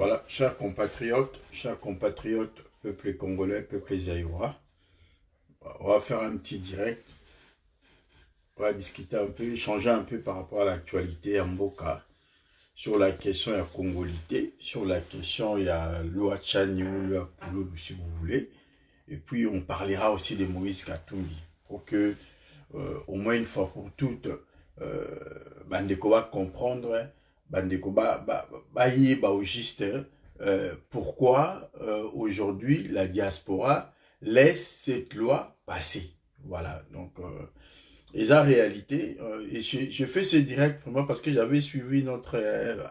Voilà, chers compatriotes, peuple congolais, peuple zaïrois, on va faire un petit direct, on va discuter un peu, échanger un peu par rapport à l'actualité en Mboka, sur la question de congolité, sur la question il y a Louachani ou Louapoulou, si vous voulez, et puis on parlera aussi de Moïse Katumbi, pour que, au moins une fois pour toutes, Bandeko va comprendre, Bandeko va y au juste, pourquoi aujourd'hui la diaspora laisse cette loi passer. Voilà, donc, et la réalité, et je fais ce direct vraiment parce que j'avais suivi notre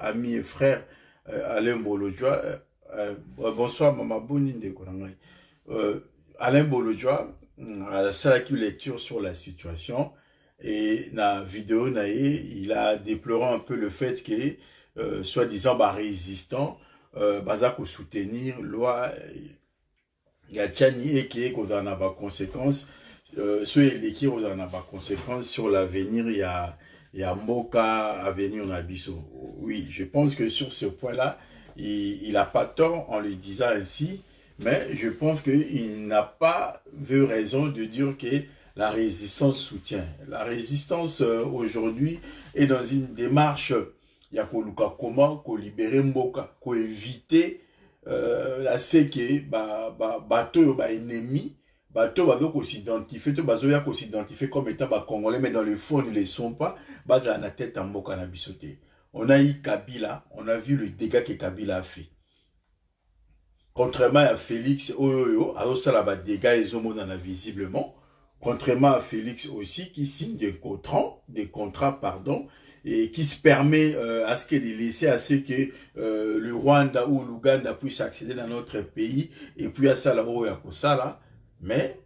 ami et frère Alain Bolodjoa. Bonsoir, Maman Bouninde Konangai. Alain Bolodjoa a fait une lecture sur la situation et dans la vidéo, il a déploré un peu le fait que, soi-disant, résistant, Bazako soutenir loi Gachani et qui est qu'on en a pas conséquence, soit qui on en a pas conséquence sur l'avenir, il y a Mboka à venir en Abisso. Oui, je pense que sur ce point-là, il n'a pas tort en le disant ainsi, mais je pense qu'il n'a pas vu raison de dire que la résistance soutient. La résistance aujourd'hui est dans une démarche, il y a comment libérer Mboka, qu'on éviter la seke bateau ennemi bateau bazo s'identifier to bazo ya s'identifier comme étant congolais, mais dans le fond ils ne le sont pas. Baza na tête en mboka na bisoté. On a eu Kabila, on a vu le dégât que Kabila a fait. Contrairement à Félix Oyoyo, alors ça là dégâts ils ont visiblement. Contrairement à Félix aussi qui signe des contrats pardon, et qui se permet à ce que de laisser à ce que le Rwanda ou l'Ouganda puisse accéder dans notre pays et puis à ça là où il y a ça là. Mais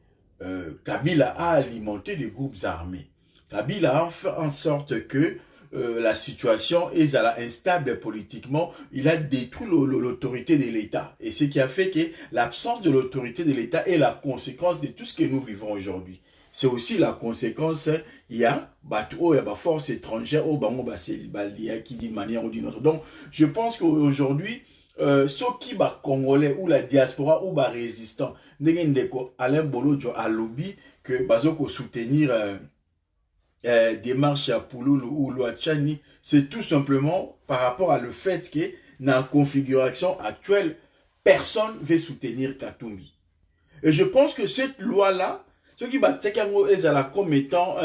Kabila a alimenté des groupes armés. Kabila a fait en sorte que la situation est instable politiquement. Il a détruit l'autorité de l'État. Et ce qui a fait que l'absence de l'autorité de l'État est la conséquence de tout ce que nous vivons aujourd'hui. C'est aussi la conséquence, il y a des forces étrangères qui d'une manière ou d'une autre. Donc, je pense qu'aujourd'hui, ceux qui sont congolais ou la diaspora ou les résistants, Alain Bolodjo a lobby que bazoko soutenir démarche à Pouloulou ou Louachani, c'est tout simplement par rapport à le fait que dans la configuration actuelle, personne ne veut soutenir Katumbi. Et je pense que cette loi-là, ce qui est comme étant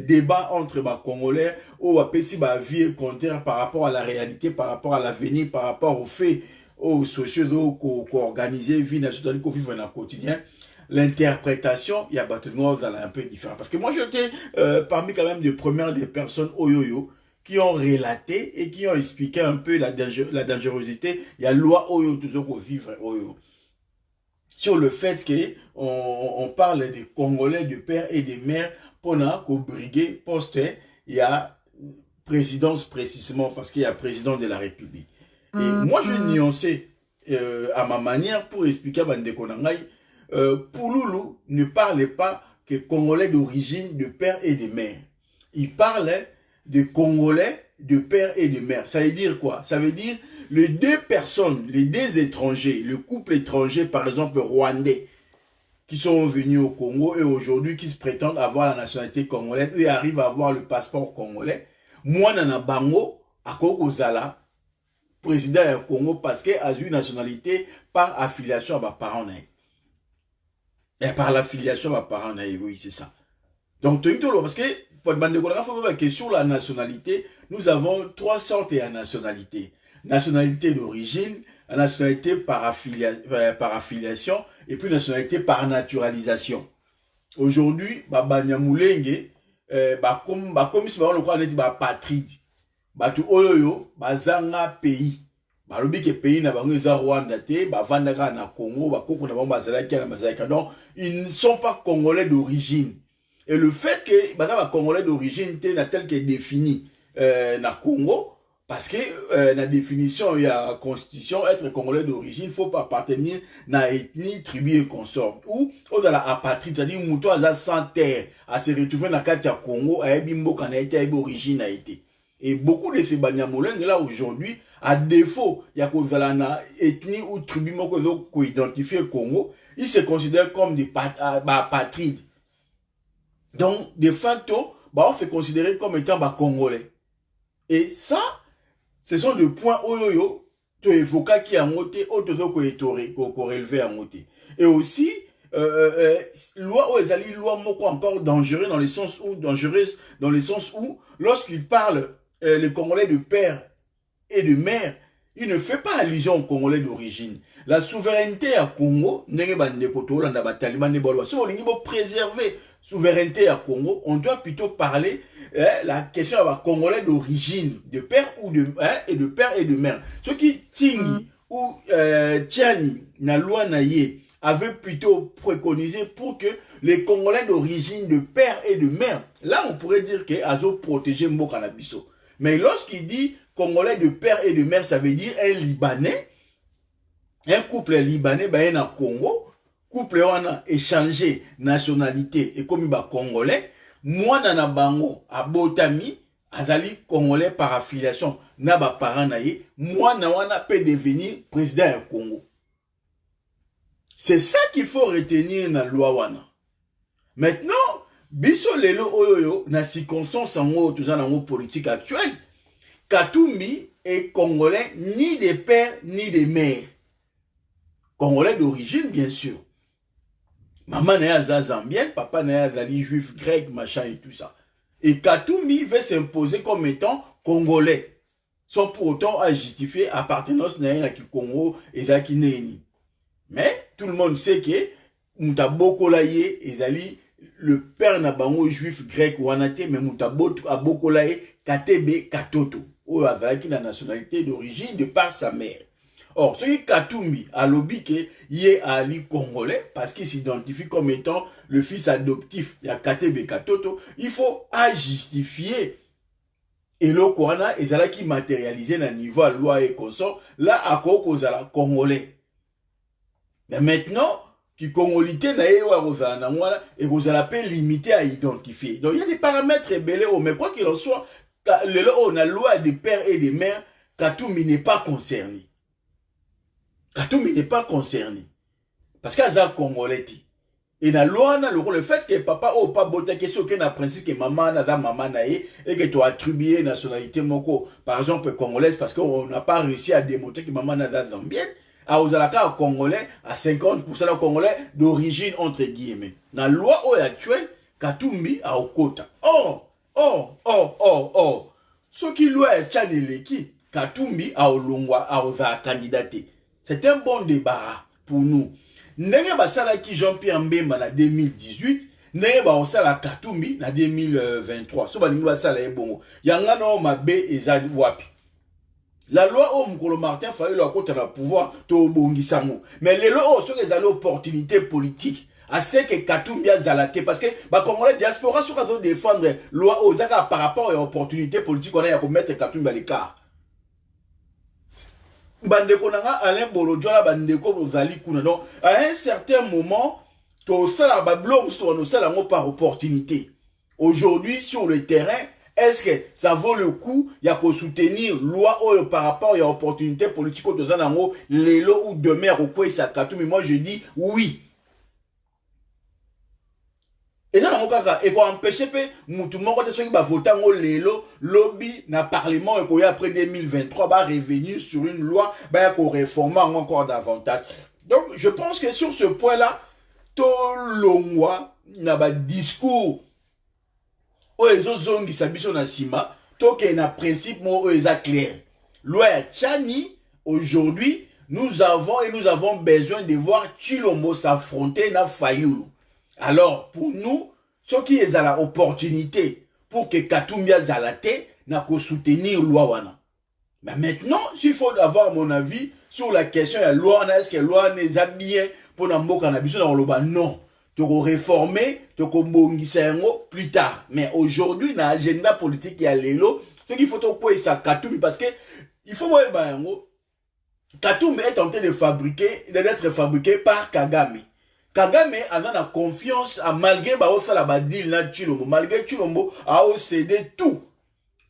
débat entre les Congolais ou à vie contraire par rapport à la réalité, par rapport à l'avenir, par rapport aux faits, aux sociaux qu'organiser, vivre qu'on vit dans le quotidien. L'interprétation, il y a un peu différent. Parce que moi, j'étais parmi quand même des premières des personnes Oyoyo qui ont relaté et qui ont expliqué un peu la dangerosité. Il y a loi Oyo, toujours qu'on vivre Oyo. Sur le fait qu'on parle des Congolais, de père et de mère, pendant qu'au briguet poste, il y a présidence précisément, parce qu'il y a président de la République. Et moi, je nuançais à ma manière pour expliquer à Bandeko Nangai, Pouloulou ne parlait pas que Congolais d'origine, de père et de mère. Il parlait de Congolais de père et de mère. Ça veut dire quoi? Ça veut dire les deux personnes, les deux étrangers, le couple étranger, par exemple rwandais, qui sont venus au Congo et aujourd'hui qui se prétendent avoir la nationalité congolaise et arrivent à avoir le passeport congolais. Moi, Nana Bango, à Kokozala, président du Congo, parce qu'il a eu une nationalité par affiliation à mes parents. Et par l'affiliation à mes parents, oui, c'est ça. Donc, parce que, sur la nationalité, nous avons trois sortes de nationalités. Nationalité d'origine, nationalité par affiliation, et puis nationalité par naturalisation. Aujourd'hui, Banyamulenge, comme si on le croit, on est patride. Batu oyoyo, bazanga pays. Balobi ke pays na bango eza Rwanda te, bavandaka na Congo, bakoko na bango bazalaki na bazalaka. Donc, ils ne sont pas congolais d'origine. Et le fait que les Congolais d'origine tel que défini na Congo, parce que la définition, il y a la constitution, être Congolais d'origine, il ne faut pas appartenir à ethnie, tribu et consort. Ou aux apatrides, c'est-à-dire Mouto Aza sans terre, à se retrouver dans le Congo, à Ebimbo, quand a été origine a été. Et beaucoup de ces Banyamulenge là aujourd'hui, à défaut, il y a une ethnie ou tribu qui identifient le Congo, ils se considèrent comme des patrides. Donc, de facto, on se considère comme étant Congolais. Et ça, ce sont des points oyoyo, tu évoques qui a monté, autre qu'on relevé à monter. Et aussi, loi ou ezali loi moko encore dangereuse dans le sens où lorsqu'il parle les Congolais de père et de mère, il ne fait pas allusion aux Congolais d'origine. La souveraineté à Congo, préserver souveraineté à Congo, on doit plutôt parler la question à Congolais d'origine, de père ou de et de père et de mère. Ce qui tingi ou tiani na loi naie avait plutôt préconisé pour que les Congolais d'origine de père et de mère, là on pourrait dire que Azo protégeait Mboka na biso. Mais lorsqu'il dit Congolais de père et de mère, ça veut dire un Libanais, un couple Libanais, ben un Congo, couple on a échangé nationalité et comme il va Congolais, moi nana bango à Botami, azali Congolais par affiliation, na ba parents naie, moi na wana peut devenir président du Congo. C'est ça qu'il faut retenir dans la loi wana. Maintenant, biso lelo oyoyo na circonstance en tout ça dans politique actuelle. Katumbi est Congolais ni de père ni de mère. Congolais d'origine, bien sûr. Maman n'est pas zambienne, papa n'est pas juif, grec, machin et tout ça. Et Katumbi veut s'imposer comme étant Congolais, sans pour autant à justifier appartenance à Congo et à Kinéni. Mais tout le monde sait que Moutabokolaye ezali le père nabango juif grec ou anaté, mais Moutabokolaye Katebe Katoto. Ou avec la nationalité d'origine de par sa mère. Or, celui Katumbi a lobby que yé ali congolais parce qu'il s'identifie comme étant le fils adoptif de Katebe Katoto, il faut à justifier. Et le Coran est qui matérialisé dans le niveau à loi et consort, là à cause de la congolais. Mais maintenant, qui congolité na ye wa kozala na ngwana et kozala pe limité à identifier. Donc il y a des paramètres belé mais quoi qu'il en soit, la loi de père et de mère, Katumbi n'est pas concerné. Katumbi n'est pas concerné. Parce qu'il y a un Congolais. Et dans la loi, le fait que papa ou pas botte question que na principe que maman na maman nae et que tu as attribué nationalité moko par exemple congolaise parce qu'on n'a pas réussi à démontrer que maman na zambienne. À Ozalaka Congolais à 50% de Congolais d'origine entre guillemets. Dans la loi actuelle, Katumbi a Okota. Ce qui loi est Tchaneleki, Katumbi a Olongwa a Oza candidaté. C'est un bon débat pour nous. Nenge basala ki Jean-Pierre Mbemba na 2018, nenge ba osala Katumbi na 2023. So ba ningi basala ebongo. Yanga no mabe ezali wapi. La loi au Mkolo Martin Fayulu a côté le pouvoir to bongisango. Mais les lois sont des opportunités politiques. À ce que Katumbi a zalaté parce que bah Congolais diaspora sur à défendre loi aux par rapport à opportunités politiques on a à mettre Katumbi à l'écart. Bandeko nanga Alain Bolodjola bandeko ozali kuna. Donc à un certain moment to sala ba blom so no sala ngo par opportunité. Aujourd'hui sur le terrain est-ce que ça vaut le coup il y a qu'à soutenir loi par rapport à l'opportunité politique de Zanango, l'élo ou demain au quoi ça Katumbi? Moi je dis oui. Et ça et qu'on empêche tout le monde qui va voter en l'élo lobby na parlement et qu'on après 2023 va revenir sur une loi bah qu'on réforme encore davantage. Donc je pense que sur ce point là tout longwa n'a pas discours o ezozongi sabiso na sima toke na principe mo eza clair. Loi Tchani aujourd'hui nous avons besoin de voir Tshilombo s'affronter na Fayulu. Alors pour nous ce qui est à la opportunité pour que Katumbi azalate na ko soutenir loi wana. Mais maintenant s'il faut avoir mon avis sur la question de la loi est-ce que loi n'est bien pour na mboka na biso na loba non. Tu réformer, tu plus tard. Mais aujourd'hui, dans l'agenda politique, il y a l'élo. Ce qu'il faut quoi ça Katumbi parce que il faut voir Katumbi est en train de d'être fabriqué par Kagame. Kagame a la confiance à malgré la deal na Tshilombo, malgré Tshilombo a cédé tout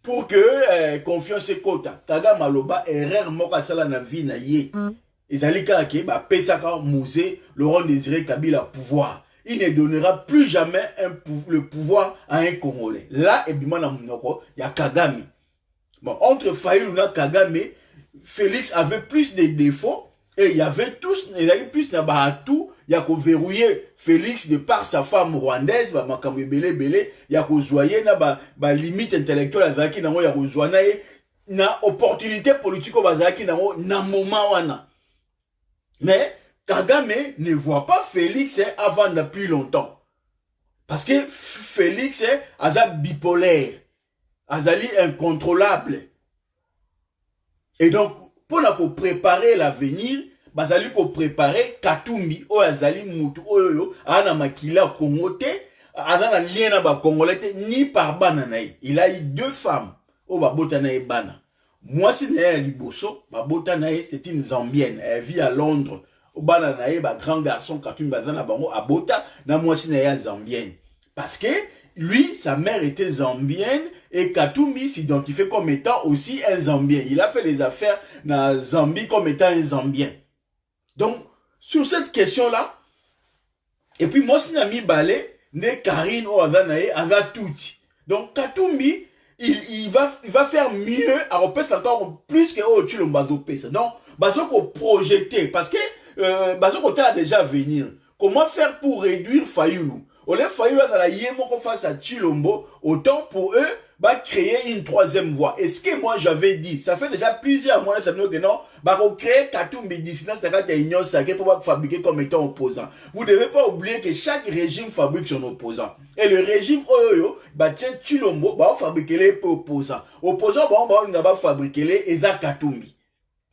pour que confiance ekota. Kagame aloba erreur moko asala na vie na ye. Ezali kaka ke ba pesaka musée Laurent Désiré Kabila pouvoir. Il ne donnera plus jamais le pouvoir à un Congolais. Là, ebima na monoko ya Kagame. Bon, entre Fayulu et Kagame, Félix avait plus de défauts et il y avait plus de tout. Il y a qu'au verrouiller Félix de par sa femme rwandaise, il y a qu'au zoyer na limite intellectuelle avec nango ya kozwana na opportunité politique bazaki nango na moment wana. Mais Kagame ne voit pas Félix avant depuis longtemps. Parce que Félix est bipolaire. Azali incontrôlable. Et donc, pour préparer l'avenir, bazali ko préparer Katumbi o azali mutu oyo ana makila kongote azana lien na ba congolais ni par bananaï. Il a eu 2 femmes o babotanaï bana. Moi si na liboso babotanaï c'est une zambienne, elle vit à Londres. O bananaï ba grand garçon Katumbi bazana bango abota na moi si na zambienne. Parce que lui, sa mère était zambienne et Katumbi s'identifie comme étant aussi un Zambien. Il a fait les affaires dans Zambie comme étant un Zambien. Donc, sur cette question-là, et puis moi, si Nami Balé, ne Karine ou Azanae, Aza Touti. Donc, Katumbi, il va faire mieux, à repasser encore plus que Ochulom Bazo Pesa. Donc, Bazo ko projeter, parce que Bazo Kote a déjà venir. Comment faire pour réduire Fayulu? Au lieu de Fayulu face à Chilombo, autant pour eux, va créer une 3e voie. Et ce que moi j'avais dit, ça fait déjà plusieurs mois, ça veut dire que non, va créer Katumbi dissidence de la union sacrée pour fabriquer comme étant opposant. Vous ne devez pas oublier que chaque régime fabrique son opposant. Et le régime Oyoyo, Chilombo, va fabriquer les opposants. Opposants, va fabriquer les Eza Katumbi.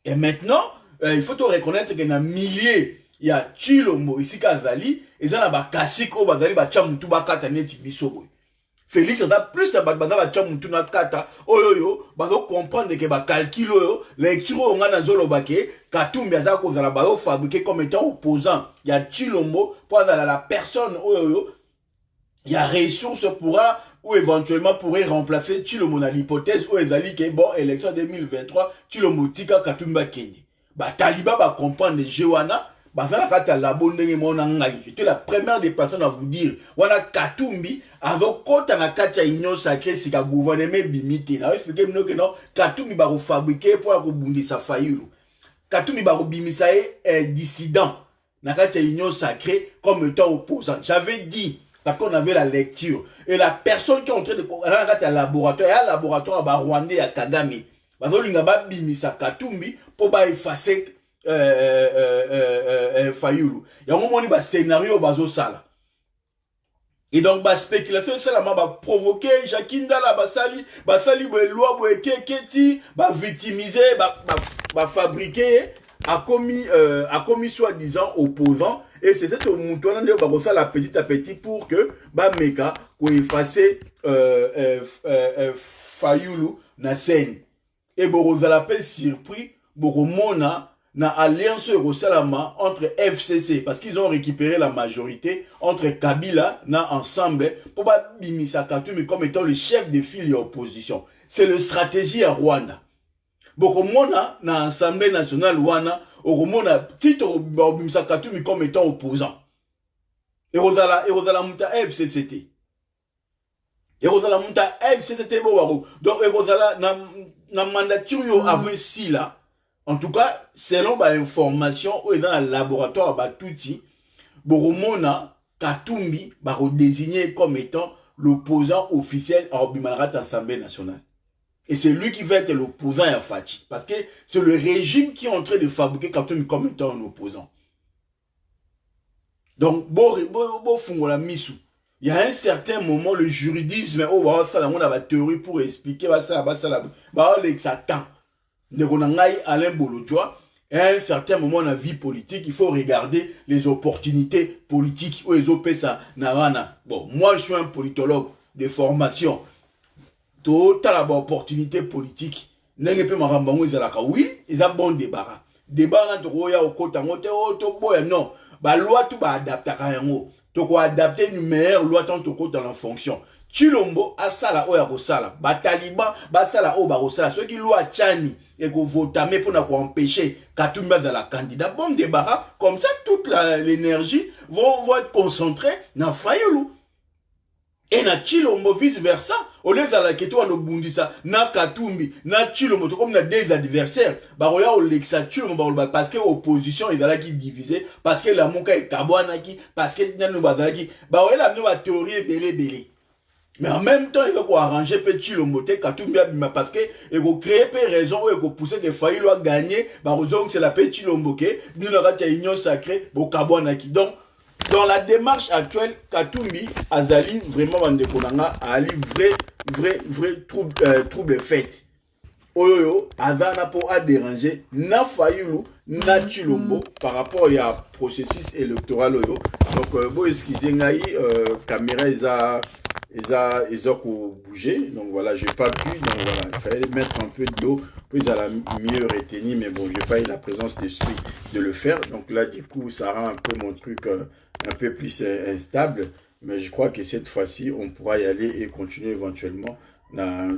Et maintenant, il faut te reconnaître qu'il y a milliers. Il y a Chilombo ici Kazali et ça ba kasik o bazali ba chamutu ba kata neti bisobo. Félix a plus de ba chamutu na kata oyoyo ba comprendre que ba calcul oyo lecture o ngana zolo bake Katumbi aza ko zala ba fabriquer comme étant opposant. Il y a Chilombo pour la personne oyoyo il y a ressources pourra ou éventuellement pourrait remplacer Chilombo dans l'hypothèse où ezali que bon élection 2023 Chilombo tika Katumbi Kenya. Ba Taliba ba comprendre Jewana. J'étais la première des personnes à vous dire wana Katumbi avec kota na kacha union sacrée si ka gouvernement bimité na expliquer que non Katumbi ba fabriquer pour kobundisa Fayulu Katumbi ba bimisa dissident na kacha union sacrée comme étant opposant. J'avais dit parce qu'on avait la lecture et la personne qui est en train de na kacha laboratoire et laboratoire ba Rwandais à Kagame bazolinga ba bimisa Katumbi pour ba effacer Fayulu. Il y a un moment où scénario bazo sala. Et donc ba spéculation ça va provoquer Jakinda la basali loi keti ba victimiser ba fabriquer a commis soi-disant opposant et c'est cette montoine de ba ça la petit à petit pour que ba meka ko effacer Fayulu na scène. Et borozala pe surpris boromona na alliance Rosalama entre FCC parce qu'ils ont récupéré la majorité entre Kabila na ensemble pour pas bimisa Katumbi comme étant le chef de file de l'opposition. C'est le stratégie à Rwanda. Bokomona na Assemblée nationale Rwanda okomona titre bimisa Katumbi comme étant opposant. Et Rosala muta FCCT. Et Rosala muta FCCT bo donc Rosala na mandature avant si là. En tout cas, selon l'information ou dans le laboratoire Batouti, Boromona Katumbi va désigner comme étant l'opposant officiel à Obimarat Assemblée nationale. Et c'est lui qui va être l'opposant à Fachi. Parce que c'est le régime qui est en train de fabriquer Katumbi comme étant un opposant. Donc, il y a un certain moment, le juridisme, on a la théorie pour expliquer ça, Alain Bolodjoa, à un certain moment dans la vie politique, il faut regarder les opportunités politiques où ils ont fait ça. Bon, moi je suis un politologue de formation. Total opportunité politique. Oui, ils ont bon débarras. Débarras de Roya au côté, non. Bah, loi tout va adapter à rien. Tu vas adapter une meilleure loi tant que dans la fonction. Chilombo asala oya kosala ba taliban basala o ba kosala ceux qui loi chani et ko votame pour empêcher Katumbi la candidat bon débarras comme ça toute l'énergie vont être concentrée dans Fayulu et na Chilombo vice versa au lieu de la keto en obundisa na Katumbi na Chilombo comme na deux adversaires ba roya o lexa Chilombo parce que opposition est là qui divisé parce que la monka est kabwana qui parce que nanu bazaki ba roya la no théorie belé. Mais en même temps, il faut arranger petit le moté Katumbi parce que il faut créer des raisons et faut pousser que Fayulu a gagné. Bah c'est la petit lomboké. Nous n'aura pas union sacrée au Kabouanaki. Donc dans la démarche actuelle, Katumbi Azali vraiment Bandekonanga Ali vrai trouble fait. Oyo Azana pour a déranger na Fayulu na Chilombo par rapport à processus électoral oyo. Donc bon excusez ngai caméra ils ont bougé, donc voilà, j'ai pas pu, donc voilà, il fallait mettre un peu d'eau, puis ils allaient mieux retenir, mais bon, j'ai pas eu la présence d'esprit de le faire, donc là, du coup, ça rend un peu mon truc un peu plus instable, mais je crois que cette fois-ci, on pourra y aller et continuer éventuellement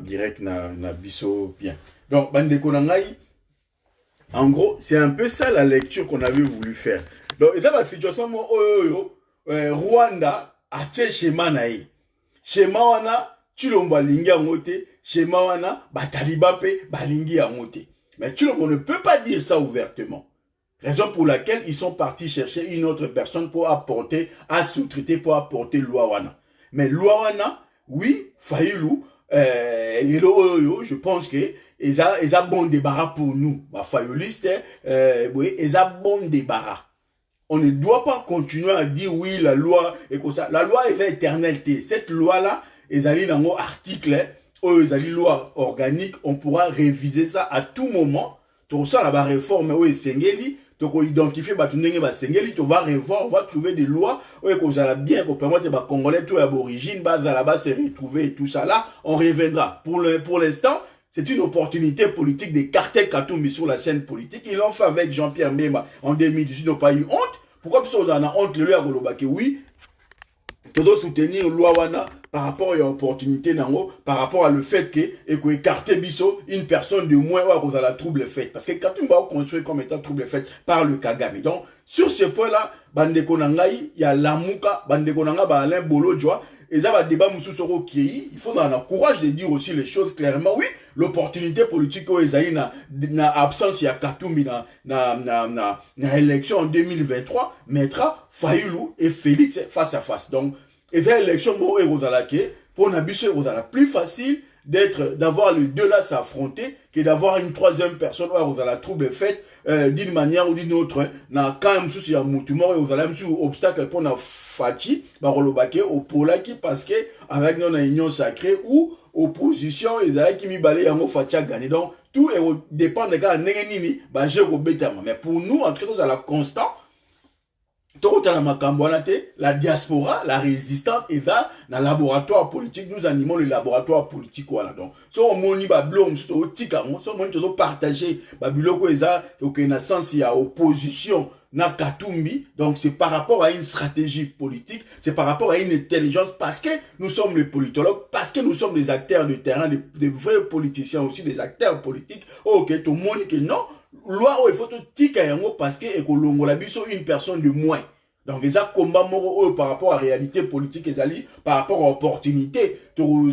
direct na biso bien. Donc, Bandeko Nangai, en gros, c'est un peu ça la lecture qu'on avait voulu faire. Donc, et ça, la situation, Rwanda a tché schéma naï. Schéma wana Chilombo alingi yango te, schéma wana bataliba pe balingi yango te. Mais Chilombo ne peut pas dire ça ouvertement. Raison pour laquelle ils sont partis chercher une autre personne pour apporter, à sous-traiter, pour apporter loi wana. Mais loi wana, oui, Fayulu, je pense que ils ont bon débarras pour nous. Fayuliste, oui, ils ont bon débarras. On ne doit pas continuer à dire oui, la loi est comme ça. La loi est éternelle. Cette loi-là, ils allaient dans mon article, ils allaient loi organique, on pourra réviser ça à tout moment. Tout ça, la réforme, oui, Sengeli, donc on identifie, Sengeli, on va revoir, on va trouver des lois, oui, qu'on a bien, qu'on permette, Congolais, tout à l'origine, là-bas, se retrouver et tout ça. Là, on reviendra. Pour l'instant, c'est une opportunité politique d'écarter Katumbi sur la scène politique. Ils l'ont fait avec Jean-Pierre Mbemba en 2018. Ils n'ont pas eu honte. Pourquoi on a honte le à Golobake? Oui, tu dois soutenir Louawana par rapport à l'opportunité, par rapport à le fait que écarter Bisso, une personne de moins à cause de la trouble faite. Parce que Katumbi va construire comme étant trouble faite par le Kagame. Donc, sur ce point-là, Bandeko Nangai, il y a Lamouka, Bandeko Nanga, Alain Bolo, Joa. Et ça va débat Moussou qui il faut avoir le courage de dire aussi les choses clairement. Oui, l'opportunité politique où ils na absence il y a Katumbi na élection en 2023 mettra Fayulu et Félix face à face. Donc, et dans l'élection pour Nabiso plus facile d'avoir les deux là s'affronter que d'avoir une troisième personne où la trouble faite d'une manière ou d'une autre. Na quand même souci à Moutumor et aux sous obstacle pour na Fati, Barolobake au Polaki parce que avec notre union sacrée ou opposition ils avaient qui mi balé yango Fati a gagné. Donc tout dépend des gars n'engeni ba jero betama. Mais pour nous entre nous à la constant la diaspora, la résistance est dans le laboratoire politique. Nous animons le laboratoire politique. Voilà. Donc, si on moni bablom, si on partager babiloko eza, donc il y a sens il y a opposition na Katumbi. Donc c'est par rapport à une stratégie politique, c'est par rapport à une intelligence parce que nous sommes les politologues, parce que nous sommes des acteurs de terrain, des vrais politiciens aussi, des acteurs politiques. Ok, tout le monde que non. Loi il faut tout tika yango parce que ekolongola biso une personne de moins. Donc les combat moro par rapport à la réalité politique par rapport à l'opportunité. En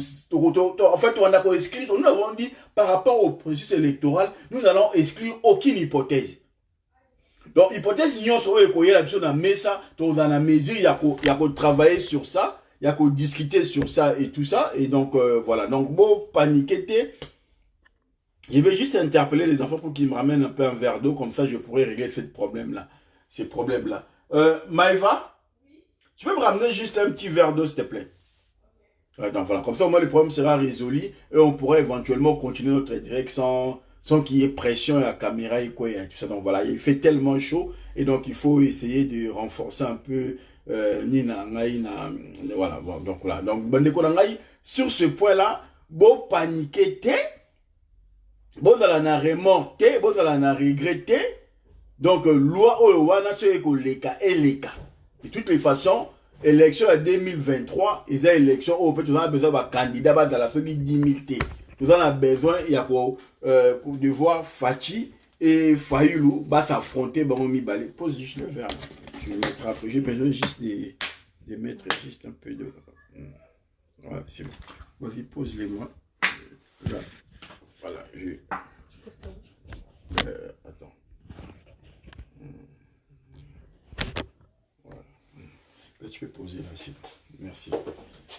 fait, on a exclu, nous avons dit par rapport au processus électoral, nous allons exclure aucune hypothèse. Donc hypothèse nous sommes la mesa, dans la mesure il y a qu'on travailler sur ça, il y a qu'on discuter sur ça et tout ça et donc voilà. Donc bon paniquer. Je vais juste interpeller les enfants pour qu'ils me ramènent un peu un verre d'eau, comme ça je pourrais régler ces problèmes-là. Maëva, oui. Tu peux me ramener juste un petit verre d'eau, s'il te plaît? Okay. Donc voilà, comme ça au moins le problème sera résolu et on pourrait éventuellement continuer notre direct sans qu'il y ait pression à la caméra et quoi et tout ça. Donc voilà, il fait tellement chaud et donc il faut essayer de renforcer un peu voilà, donc voilà. Donc sur ce point-là, bon paniquer bon ça la remorté, bon ça la regretté. Donc loi owana so ekoleka eleka. De toutes les façons, élection en 2023, ils ont élection où peut-être on a besoin d'un candidat dans la seconde 10 000 T. Nous avons besoin de voir Fachi et Fayoulou s'affronter. Pose juste le verre. Je vais mettre après. J'ai besoin juste de mettre juste un peu de. Voilà, c'est bon. Vas-y, pose-les-moi. Là. Voilà. Attends. Voilà. Là, tu peux poser là, c'est bon. Merci.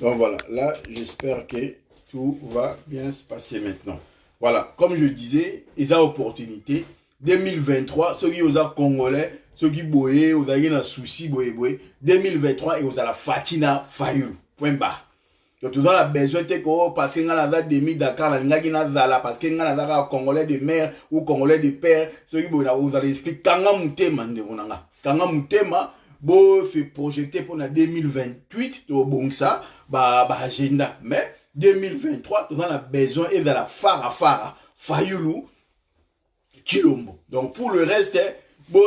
Donc voilà, là, j'espère que tout va bien se passer maintenant. Voilà, comme je disais, ils ont opportunité. 2023, ceux qui sont congolais, ceux qui boyent, vous avez un souci, boyé. 2023, ils ont la fatina Fayoulou. Point barre. Donc, tout ça, besoin de parce qu'il y a des demi Dakar, parce qu'il y a des Congolais de mère ou Congolais de père, ceux qui vous allez expliquer, Kanga Moutema, Kanga Moutema, c'est projeté pour 2028, donc ça, agenda. Mais 2023, tout ça, a besoin de la Fara, Fayoulou, Chilombo. Donc, pour le reste,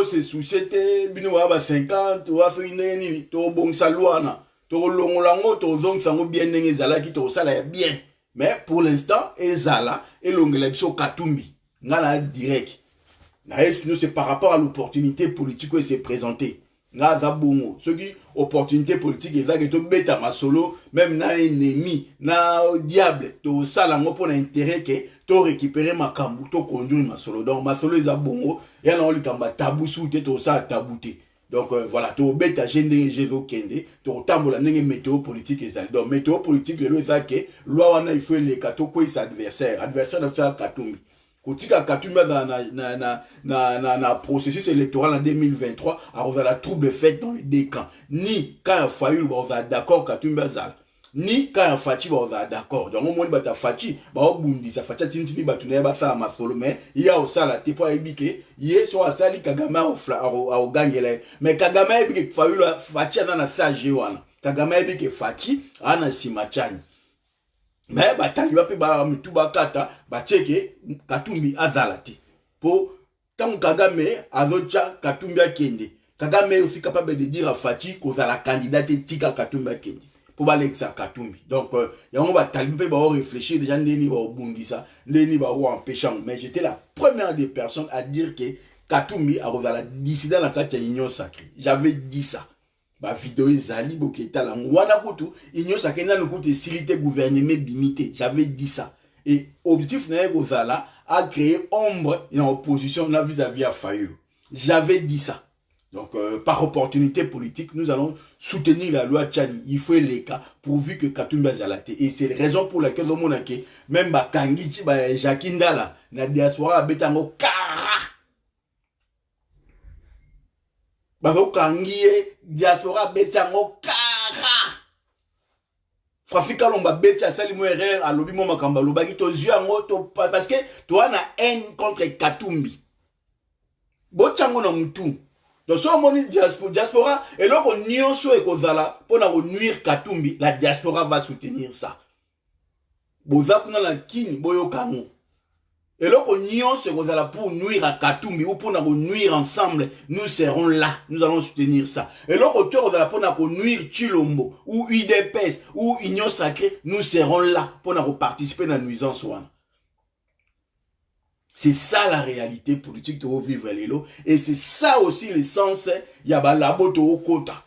c'est société, 50, ou à faire une bon salouana. Bien. Mais pour l'instant, Ezala et l'ongelebso Katumbi. Ngala direct. C'est par rapport à l'opportunité politique qui s'est présentée. Ce qui opportunité politique est que bêta ma solo, même na ennemi, na diable, to salango pour l'intérêt que to récupérer ma kambu, to conduire ma solo. Donc ma solo est à bongo, et alors le kamba tabou sous to ça tabouté. Donc voilà, tu bête à gêner Gézo Kende, tu tambola nenge météo politique et ça. Donc météo politique, le loi que loi wana il faut les kato quoi ses adversaires de ça Katumbi. Kotika Katumbi na processus électoral en 2023, alors la trouble faite dans les deux camps. Ni quand il fallu on va d'accord Katumbi azal. Ni quand il Fachi on va d'accord. Donc au moins bata Fachi, au bundi sa Fachi tintini batune ba fa masolo mais il y a au sala te po ebike, yé so asali Kagame au gangele. Mais Kagame ebike fallu Fachi na sa jewana. Kagame ebike Fachi ana simachani. Mais batali pe ba mitu bakata ba cheke Katumbi azalati. Po tant Kagame azocha Katumbi akende. Kagame aussi capable de dire à Fachi qu'on a la candidate tika Katumbi akende. Pour aller ça Katumbi. Donc y a on va talibé ba réfléchir déjà ndeni ba bundisa, ndeni ba empêcher mais j'étais la première des personnes à dire que Katumbi a la décider dans la carte union sacrée. J'avais dit ça. Ba vidéo ezali boketa la wana kutu union sacrée na kutu silité gouvernement limité. J'avais dit ça. Et objectif na kozala a créé ombre en opposition vis-à-vis à Fayoulou. J'avais dit ça. Donc, par opportunité politique, nous allons soutenir la loi Tchani. Il faut les cas, pourvu que Katumbi Zalate. Et c'est la raison pour laquelle, même Bakangichi, Jakindala, la diaspora, Betango, Kara. Bakangie, diaspora, Betango, Kara. Frafika lomba beti a sali mouere à l'obi moma kamba lobaki to zuango to parce que toi na haine contre Katumbi. Bochango na mutu. Donc, si on dit diaspora, et là, on y est kozala pour nuire Katumbi, la diaspora va soutenir ça. Bozakuna la kin, boyo kamo. Et là, on y est kozala pour nuire à Katumbi ou pour nuire ensemble, nous serons là, nous allons soutenir ça. Et là, on kozala pour nuire Chilombo ou UDPS ou Union Sacrée, nous serons là pour participer à la nuisance. C'est ça la réalité politique de vivre l'élo. Et c'est ça aussi l'essence. Il y a labo to kota.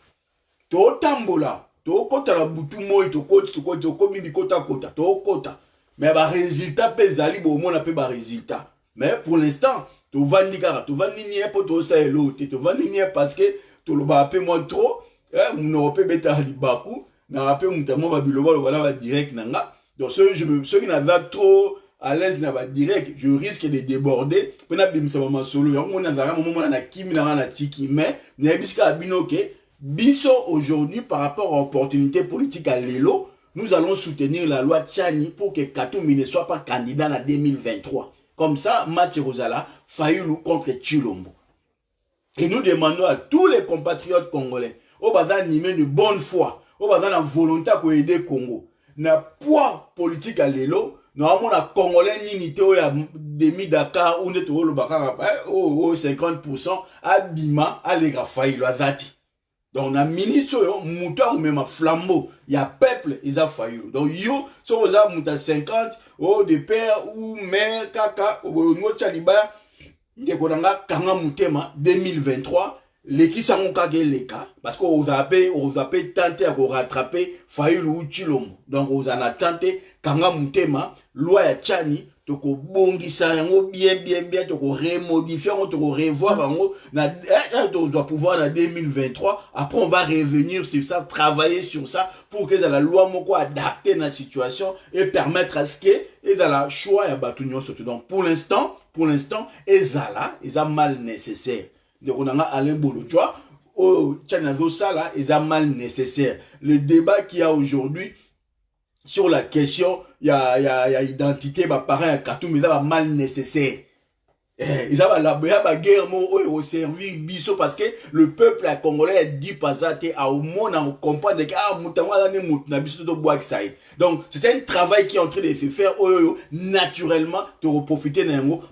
To tambola. To kota la butu moi to komi di kota. To kota. Mais ba résultat pezali bo mon appel ba résultat. Mais pour l'instant, to vandi kara. To vandi nie po to sa elo. To vandi nie parce que to lo ba appel moi trop. Mon pe beta libaku. Na rappel mutamo ba biloba lo ba direct nanga. Donc ceux qui n'avaient trop à l'aise n'a direct, je risque de déborder. Mais biso aujourd'hui par rapport à l'opportunité politique à l'élo, nous allons soutenir la loi Tchani pour que Katumbi ne soit pas candidat en 2023. Comme ça, match Rosala, Fayoulou contre Chilombo. Et nous demandons à tous les compatriotes congolais, au bazar animé de bonne foi, au bazar la volonté pour aider Congo, na poids politique à l'élo. Normalement, la Congolais n'unité au demi Dakar ou n'est au 50% à Bima à l'Egra Faïlo à Zati. Donc, on a ministre, mouta ou même un flambeau. Il y a peuple, ils ont failli. Donc, yo, si on a mouta 50, oh, de père ou mère, kaka, ou no tchaliba, il y a kanga moutema 2023, les qui sont kage les cas, parce qu'on a tenté à rattraper failli ou chilom. Donc, on a tenté kanga moutema, loi ya chani, toko bongisa yango bien toko remodifier toko revoir yango na on doit pouvoir en 2023. Après on va revenir sur ça, travailler sur ça pour que la loi moko adapter la situation et permettre à ce que et dans la choix ya batu nyonso. Donc pour l'instant ezala mal nécessaire. Donc on a Alain Bolodjoa au Tchanazo Sala mal nécessaire. Le débat qu'il y a aujourd'hui sur la question, il y a identité, bah, parents, Katoum, ils ont mal nécessaire. Ils ont la guerre, au servir, biso, parce que le peuple congolais dit pas ça, au monde, on comprend que, donc, c'est un travail qui est en train de se faire, naturellement, de profiter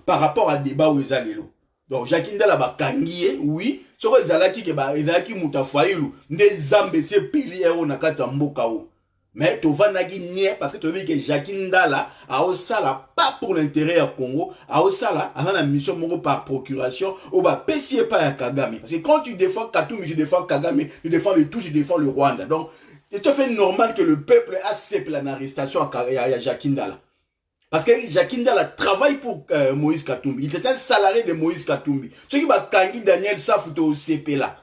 par rapport à débat où ils ont. Donc, Jacques Ndala ba kangiye, oui, sur les alaki ke ba, ezalaki mutafayilu, nde zambe se pili na kati ya mboka o. Mais tu vas naginer parce que tu veux que Jacques Ndala a osala pas pour l'intérêt du Congo, a osala a la mission par procuration ou ba pesier pas à Kagame. Parce que quand tu défends Katoum, tu défends Kagame, tu défends le tout, tu défends le Rwanda. Donc, il te fait normal que le peuple accepte l'arrestation à Jacques Ndala. Parce que Jacques Ndala travaille pour Moïse Katumbi. Il était un salarié de Moïse Katumbi. Ce qui va kangi Daniel Safou au CP là.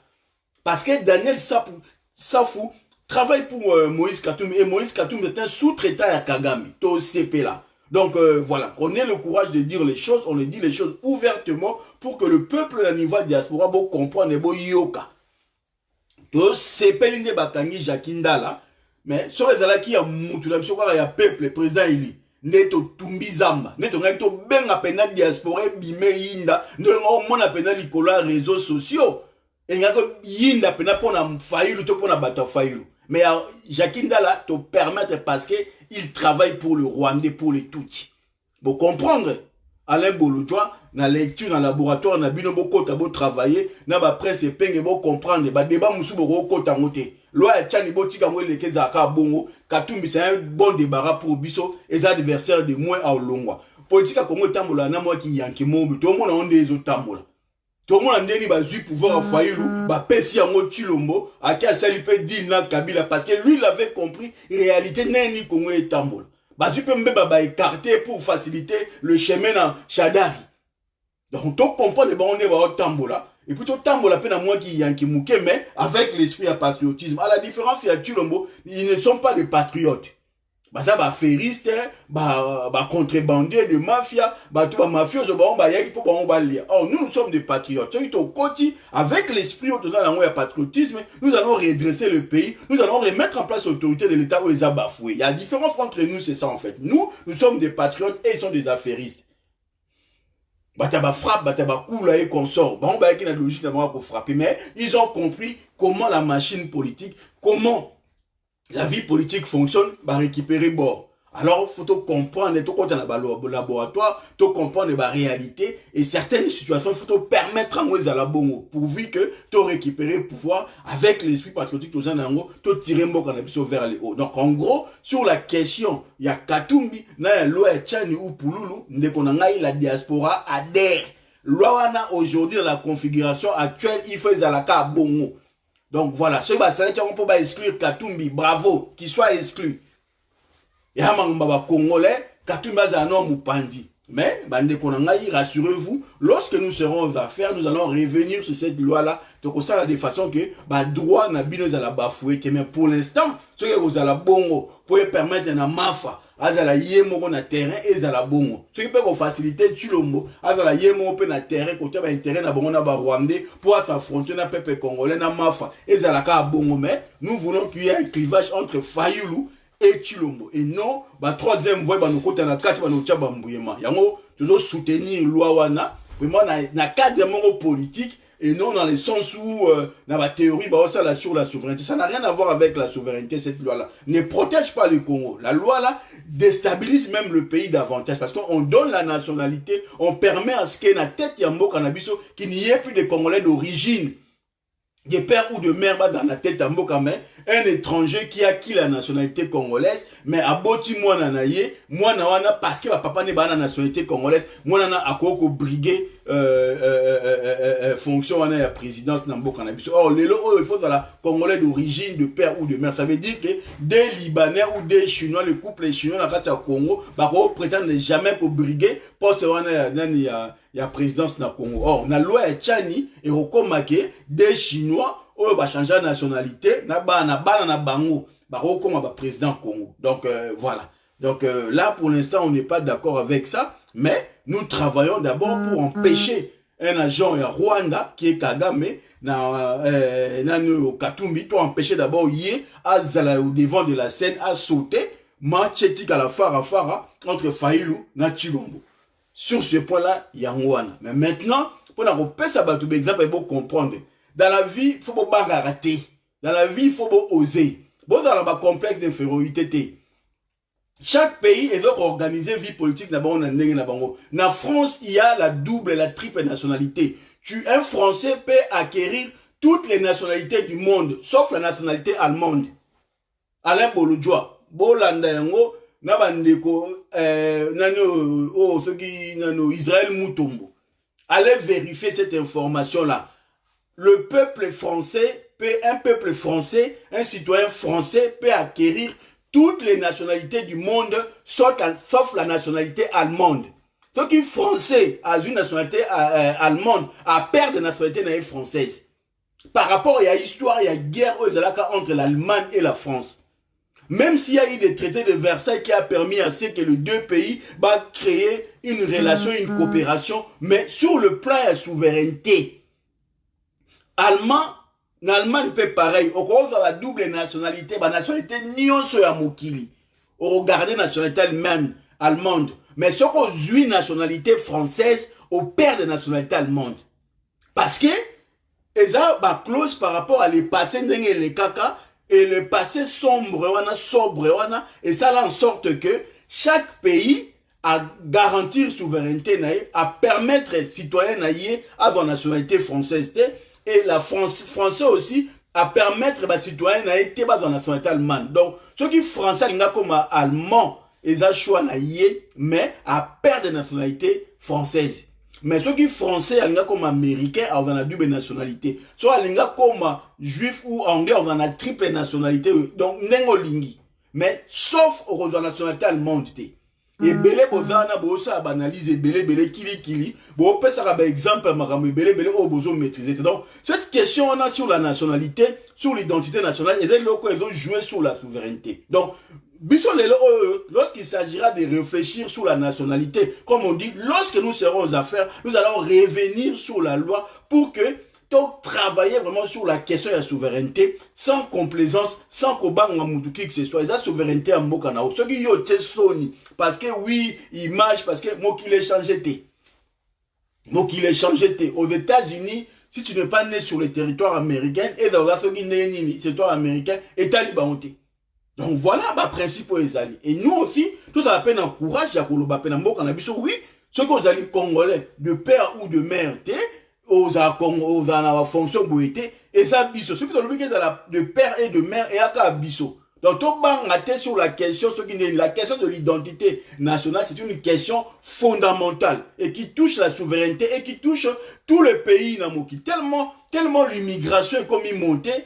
Parce que Daniel Safou travaille pour Moïse Katumbi et Moïse Katumbi est un sous-traitant à Kagame, au CP là. Donc voilà, on ait le courage de dire les choses, on les dit les choses ouvertement pour que le peuple à niveau diaspora bon comprendre et bon yoka. To CP l'inde batangi Jacques Ndala, mais sur les ala qui a moutou la mission il y a peuple président ili. Neto tumbi zamba, neto ngaki benga pena diaspora bime yinda, ndongo mona pena likola réseaux sociaux. Et ngako yinda pena pona mfayilu to pona bata fayilu. Mais Jacques Ndala te permettre parce que il travaille pour le Rwandais, pour les Tutsis. Vous comprendre? Alain Bolodjoa, na lecture, dans laboratoire, na bino boko tabo travailler, na ba presse penge bo comprendre, ba débat musu boko kota ngote. Loi ya tchani bo tika mwe leke zaka bongo, Katumbi c'est un bon débarras pour biso, et adversaires de moins à Olongwa. Politique à Congo tambola na moi qui yanki mobi, tout le monde a on des autres tambola. Tout le monde a ndeni ba zui pouvoir fayilu, ba pesi yango chilombo, aka sali pe dit na Kabila, parce que lui il avait compris, réalité neni Congo et tambola. Bah, tu peux même écarter pour faciliter le chemin dans Chadari. Donc, tu comprends les on est au tambola. Et puis, tu tambola peine à moi qui mouke, mais avec l'esprit à patriotisme. À la différence, il y a Chilombo, ils ne sont pas des patriotes. Bah, ça, bah, ferriste, bah, contrebandier de mafia, bah, tout, bah, mafioso, bah, on va y pour on va lire. Or, nous sommes des patriotes. Tu au côté, avec l'esprit autour de la patriotisme, nous allons redresser le pays, nous allons remettre en place l'autorité de l'État où ils ont bafoué. Il y a la différence entre nous, c'est ça, en fait. Nous sommes des patriotes et ils sont des affairistes. Bah, t'as frappe, bah, t'as cool, et qu'on sort. Bah, on va y avoir une logique d'abord pour frapper. Mais ils ont compris comment la machine politique, comment la vie politique fonctionne, bah récupérer bord. Alors, faut comprendre, tout quand on a le laboratoire, tout comprendre la réalité et certaines situations, il faut permettre à moi à la bongo, pourvu que tu récupérer le pouvoir avec l'esprit patriotique, tout ça, tu tirer un peu vers les hauts. Donc, en gros, sur la question, il y a Katumbi, il y a Loa Tchani ou Pouloulou, la diaspora adhère. Loana aujourd'hui, dans la configuration actuelle, il faut à bongo. Donc voilà, ceux qui ont pas exclure Katumbi, bravo, qu'il soit exclu. Et à Mangaba Congolais, Katumbi est un homme ou pandi. Mais, rassurez-vous, lorsque nous serons aux affaires, nous allons revenir sur cette loi-là. Donc, ça, de façon que, droit n'a bien à la bafouer. Mais pour l'instant, ce que vous avez bongo, pour permettre à mafa, azala yemo na terrain et zala bongo. Ce qui peut faciliter Chilombo, azala yemo pe na terrain, côté ba intérêt na bongo na ba Rwandais, pour s'affronter na peuple congolais na mafa, et zala ka bongo. Mais, nous voulons qu'il y ait un clivage entre Fayulu et Chilombo. Et non, troisième voie, nous côté na kati, nous tchaba mbouyema. Yango, toujours soutenir loi wana, vraiment na cadre politique, et non dans le sens où, dans la théorie, ça sur la souveraineté. Ça n'a rien à voir avec la souveraineté, cette loi-là. Ne protège pas le Congo. La loi-là déstabilise même le pays davantage, parce qu'on donne la nationalité, on permet à ce qu'il y ait une tête yambo cannabiso, qu'il n'y ait plus de Congolais d'origine. de père ou de mère dans la tête à mboka, mais un étranger qui a acquis la nationalité congolaise, mais à boti mwana na ye, mwana wana parce que papa ne ba na nationalité congolaise, mwana na akoko briguer fonction wana ya présidence na mboka na biso. Or lelo il faut dans la congolais d'origine de père ou de mère, ça veut dire que des libanais ou des chinois, le couple chinois na kati ya Congo, ba ko prétendre jamais ko briguer poste wana nani ya présidence na Congo. Or na loi ya Tchani et okomake des chinois ou ba changer la nationalité na bana na bango ba okoma ba président Congo. Donc voilà. Donc là pour l'instant on n'est pas d'accord avec ça, mais nous travaillons d'abord pour empêcher un agent à Rwanda qui est Kagame na Katumbi pour empêcher d'abord yé à zala au devant de la scène à sauter matchetik à la fara entre Faïlou na Chilombo. Sur ce point-là, il y a Rwanda. Mais maintenant, pour la repère ça va tout exemple il faut comprendre. Dans la vie, il faut pas rater. Dans la vie, il faut pas oser. Bon dans le complexe d'infériorité. Chaque pays est organisé vie politique d'abord na France, il y a la double et la triple nationalité. Un Français peut acquérir toutes les nationalités du monde, sauf la nationalité allemande. Alain Bolodjoa, Bolanda yango, nabandeko, Israël Moutombo. Allez vérifier cette information-là. Le peuple français un peuple français, un citoyen français peut acquérir toutes les nationalités du monde, sauf la nationalité allemande. Donc, un Français a une nationalité allemande, a perdre de nationalité française. Par rapport à l'histoire, il y a guerre entre l'Allemagne et la France. Même s'il y a eu des traités de Versailles qui a permis à ce que les deux pays créer une relation, une coopération, mais sur le plan de la souveraineté, l'Allemagne peut pareil. Au cause de la double nationalité, la nationalité nyonso ya mokili. Au garder la nationalité allemande. Mais ce qu'on a une nationalité française, au père de nationalité allemande. Parce que, ils ont une clause par rapport à les passés les caca, et le passé sobre, et ça là en sorte que chaque pays a garantir souveraineté, à permettre aux citoyens à avoir nationalité française, et la français aussi à permettre aux citoyens d'avoir la nationalité allemande. Donc, ceux qui français comme allemand, ils ont choix mais à perdre de nationalité française. Mais ceux qui français comme américain, ils ont la double nationalité. Soit comme juif ou anglais, ils ont la triple nationalité. Donc, n'engolingi. Mais sauf aux nationalité allemande. Et belé bozana bosa banalise belé kili bon peut ça par exemple belé au besoin maîtriser. Donc cette question on a sur la nationalité, sur l'identité nationale et les locaux ils ont joué sur la souveraineté. Donc lorsqu'il s'agira de réfléchir sur la nationalité, comme on dit, lorsque nous serons aux affaires, nous allons revenir sur la loi pour que travailler vraiment sur la question de la souveraineté sans complaisance, sans qu'Obang Mamoutuki que ce soit. La souveraineté en Mokanao. Ce qui est Sony. Parce que oui, image, parce que moi qui l'ai changé. Moi qui l'ai changé. Aux États-Unis, si tu n'es pas né sur le territoire américain, et dans la territoire américain, et talibanté. Donc voilà, le principe aux alliés. Et nous aussi, tout à la peine encourage à Koloba Penambo Kanabiso, oui, ceux qu'on alliés congolais, de père ou de mère, aux fonction boité et ça biso c'est plutôt le de père et de mère et à biso. Donc tout bangaté sur la question la question de l'identité nationale, c'est une question fondamentale et qui touche la souveraineté et qui touche tous les pays namoki tellement l'immigration est comme il montait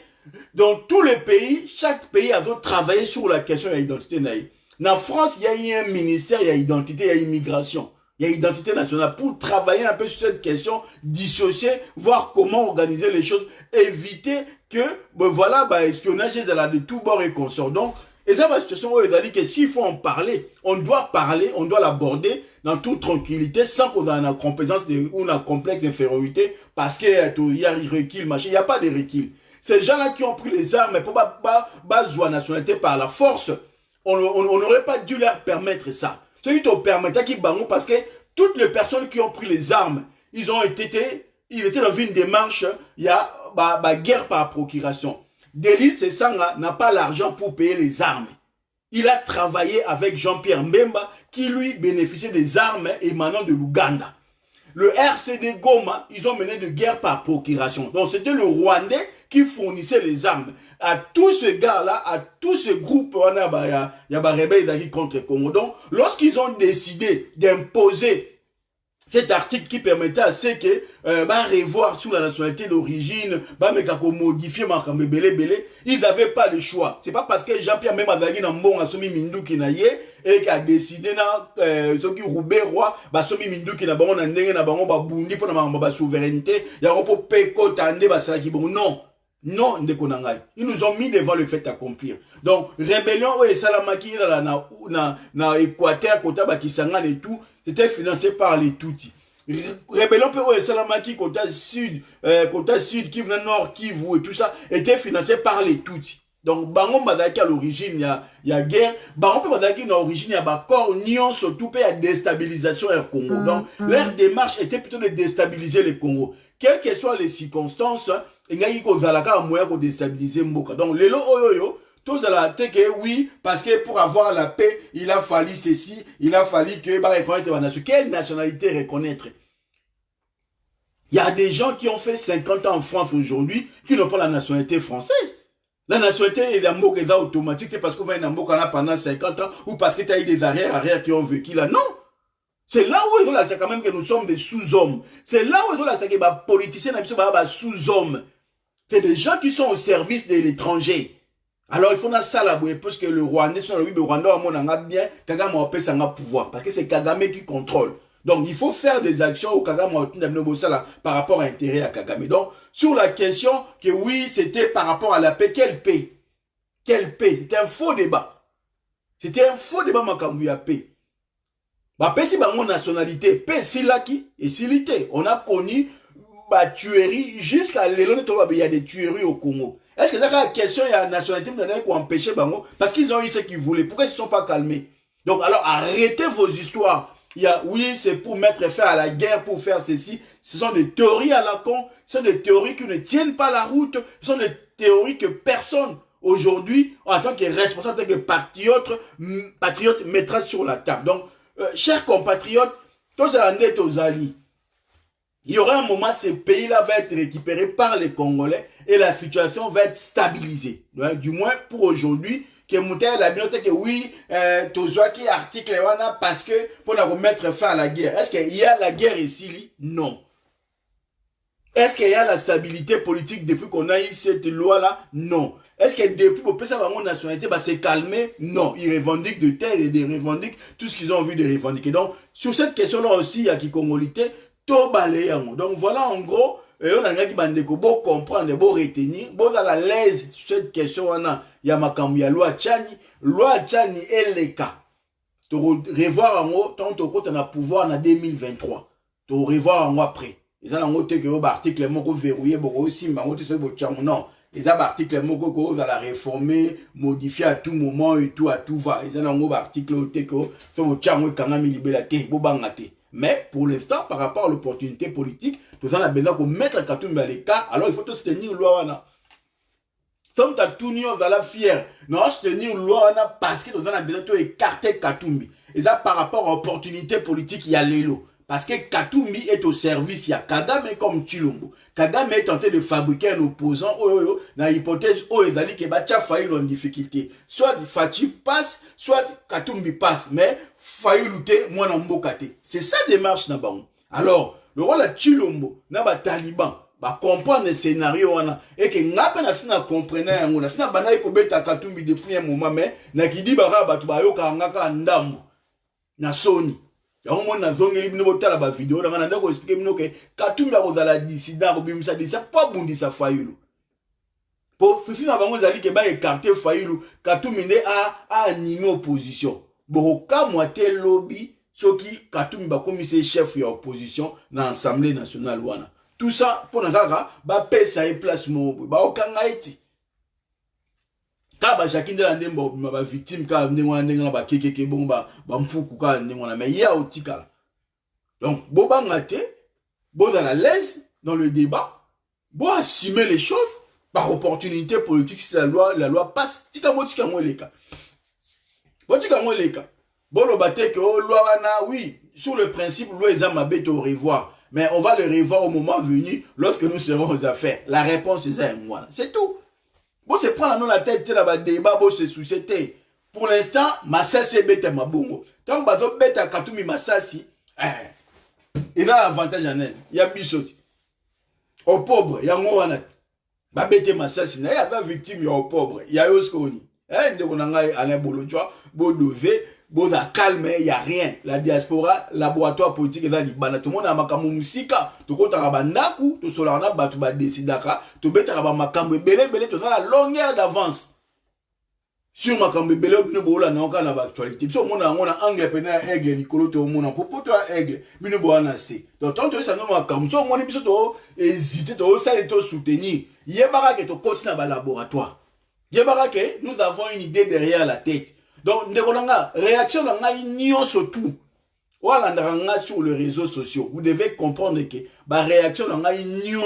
dans tous les pays. Chaque pays a travaillé sur la question de l'identité. En France, il y a eu un ministère, il y a identité, il y a immigration. Il y a identité nationale pour travailler un peu sur cette question, dissocier, voir comment organiser les choses, éviter que, voilà, espionnage de tout bord et consort. Donc, et ça, la situation où ils ont dit que s'il faut en parler, on doit l'aborder dans toute tranquillité, sans qu'on ait une compétence ou un complexe d'infériorité, parce qu'il y a un recul, machin. Il n'y a pas de recul. Ces gens-là qui ont pris les armes pour pas jouer la nationalité par la force, on n'aurait pas dû leur permettre ça. Ceux qui te permettent qu'ils bangent parce que toutes les personnes qui ont pris les armes, ils étaient dans une démarche, il y a guerre par procuration. Delis Sesanga n'a pas l'argent pour payer les armes. Il a travaillé avec Jean-Pierre Mbemba qui lui bénéficiait des armes émanant de l'Ouganda. le RCD Goma, ils ont mené de guerre par procuration. Donc c'était le Rwandais qui fournissait les armes à tous ces gars-là, à tous ces groupes, il y a des rebelles contre le Congo. Donc lorsqu'ils ont décidé d'imposer cet article qui permettait à ceux que revoir sous la nationalité d'origine, modifier ils n'avaient pas le choix. C'est pas parce que Jean-Pierre même Azagi n'a bon assomi Minduki na ye et qui a décidé na soki Roubaix roi ba somi Minduki na bango na ndenge na bango ba bundi pour na ba souveraineté ya ko peko tande ba sala ki bon non. Non, ils nous ont mis devant le fait accomplir. Donc, rébellion et Salamaki na Équateur, Kota Bakisangan et tout, c'était financé par les Tutsis. Rébellion et Salamaki, Kota Sud, Kivu Nord, Kivu et tout ça, était financé par les Tutsis. Donc, Bangon Badaki à l'origine, il y a guerre. Bangon Badaki à l'origine, il y a Bakor, Nyon, surtout, il y a déstabilisation au Congo. Donc, leur démarche était plutôt de déstabiliser le Congo. Quelles que soient les circonstances, il y a un moyen de déstabiliser Mboka. Donc, les lots, tous à la tête, oui, parce que pour avoir la paix, il a fallu ceci, il a fallu que, reconnaître la nation. Quelle nationalité reconnaître? Il y a des gens qui ont fait 50 ans en France aujourd'hui, qui n'ont pas la nationalité française. La nationalité est automatique, c'est parce qu'on va en Mboka pendant 50 ans, ou parce que tu as eu des arrières qui ont vécu là. Non! C'est là où ils ont quand même que nous sommes des sous-hommes. C'est là où ils ont que les politiciens sont des sous-hommes. C'est des gens qui sont au service de l'étranger. Alors il faut dans ça là, parce que le Rwandais, le Rwanda a bien, Kagame a fait son pouvoir. Parce que c'est Kagame qui contrôle. Donc il faut faire des actions au Kagame par rapport à l'intérêt à Kagame. Donc sur la question que oui, c'était par rapport à la paix, quelle paix? Quelle paix? C'était un faux débat. C'était un faux débat, Makambuya paix. Bah, si mon nationalité, paix, silaki et silité. On a connu la tuerie jusqu'à l'éloignement, il y a des tueries au Congo. Est-ce que c'est la question, il y a la nationalité qui empêcher Bango? Parce qu'ils ont eu ce qu'ils voulaient. Pourquoi ils ne se sont pas calmés? Donc, alors, arrêtez vos histoires. Il y a, oui, c'est pour mettre fin à la guerre, pour faire ceci. Ce sont des théories à la con. Ce sont des théories qui ne tiennent pas la route. Ce sont des théories que personne, aujourd'hui, en tant que responsable, en tant que patriote, mettra sur la table. Donc, chers compatriotes, tous aux alliés, il y aura un moment, ce pays-là va être récupéré par les Congolais et la situation va être stabilisée. Du moins, pour aujourd'hui, que Moutet la bien que oui, qui article parce que pour mettre fin à la guerre. Est-ce qu'il y a la guerre ici? Non. Est-ce qu'il y a la stabilité politique depuis qu'on a eu cette loi-là? Non. Est-ce que depuis pour passer à la nationalité, c'est calmé? Non. Ils revendiquent de terre et ils revendiquent tout ce qu'ils ont envie de revendiquer. Donc, sur cette question-là aussi, il y a qui congolité, tout balayé. Donc, voilà en gros, on a qui bandeko, beau comprendre, beau retenir, beau à l'aise sur cette question, il y a ma il y a loi Tchani et les cas. Tu revoir en gros, tant que tu as pouvoir en 2023. Tu revoir en après. Ils ont un autre article, moko verrouillé, aussi, non. Les articles moko à la réformer, modifier à tout moment et tout à tout va. Ils ont un article mais pour l'instant, par rapport à l'opportunité politique, nous avons besoin de mettre Katumbi à l'écart. Alors il faut tous tenir loi. Comme tu as tout nous allons fier. Nous allons tenir loi parce que nous avons besoin d'écarter Katumbi. Et ça par rapport à l'opportunité politique, il y a l'élo. Parce que Katumbi est au service, il y a Kagame comme Chilombo. Kagame est tenté de fabriquer un opposant, dans l'hypothèse où il a dit que Fayulu en difficulté. Soit Fachi passe, soit Katumbi passe. Mais Fayulu te, moi n'ambokate. C'est ça démarche na bango. Alors, le rôle de Chilombo, na ba Taliban, ba comprendre le scénario et que ngapa na fina comprendre ngo na fina bana ko beta Katumbi depuis un moment mais na kidi bara ba tuba yo ka ngaka ndambo na Sony. Ya on na zongeli bino botala ba vidéo na ndako expliquer bino que Katumbi a kozala dissident ko bimisa disa pas bundisa Fayulu. Pour fina bango zali ke ba écarter Fayulu, Katumbi ne a animé opposition. Boka moite lobby soki Katumbi ba commissaire chef ya opposition na Assemblée nationale wana. Tout ça pour nakaka ba pesa e place mo ba okanga eti. Kaba jakinde la ndembo ba victime ka ndengwa ndengwa ba kekeke bon ba mfuku ka ndengwa mais ya otika. Donc boba ngate bo dans la l'aise dans le débat, bo assumer les choses par opportunité politique si la loi passe tika mo leka. Bo tika mo leka. Bon le batte que loi wana oui sur le principe, l'Ouézamabé au revoir. Mais on va le revoir au moment venu, lorsque nous serons aux affaires. La réponse est ça, moi. C'est tout. Bon, c'est prendre la tête, c'est la débat, bon, c'est société. Pour l'instant, Massassi est bête à Mabongo. Quand on bête à Katoumi Massassi, il a l'avantage en elle. Il y a Bissoti. Aux pauvres, il y a Mouana. Ba bête Massassi, il y a victime, il y a aux pauvres. Il y a Yoskoni. On a Alain Bolodjoa, Bodové, Boda calme, il n'y a rien. La diaspora, laboratoire politique est dans l'Ibana. Tout le monde a makamu musika. Tout le monde a bandaku. Tout le monde a batu ba décidaka. Tout le monde a makamu belé belé. Tout le monde a la longueur d'avance. Sur makamu belé, on a une actualité. Tout le monde a anglais, pena aigle, Nicolo, tout le monde a popo, tout aigle. Bino boana c'est. Donc, tant que ça nous makamu. Tout le monde a hésité, tout ça et tout soutenir. Yébara que tu continues dans le laboratoire. Yébara que nous avons une idée derrière la tête. Donc, réaction surtout. Sur les réseaux sociaux, vous devez comprendre que la réaction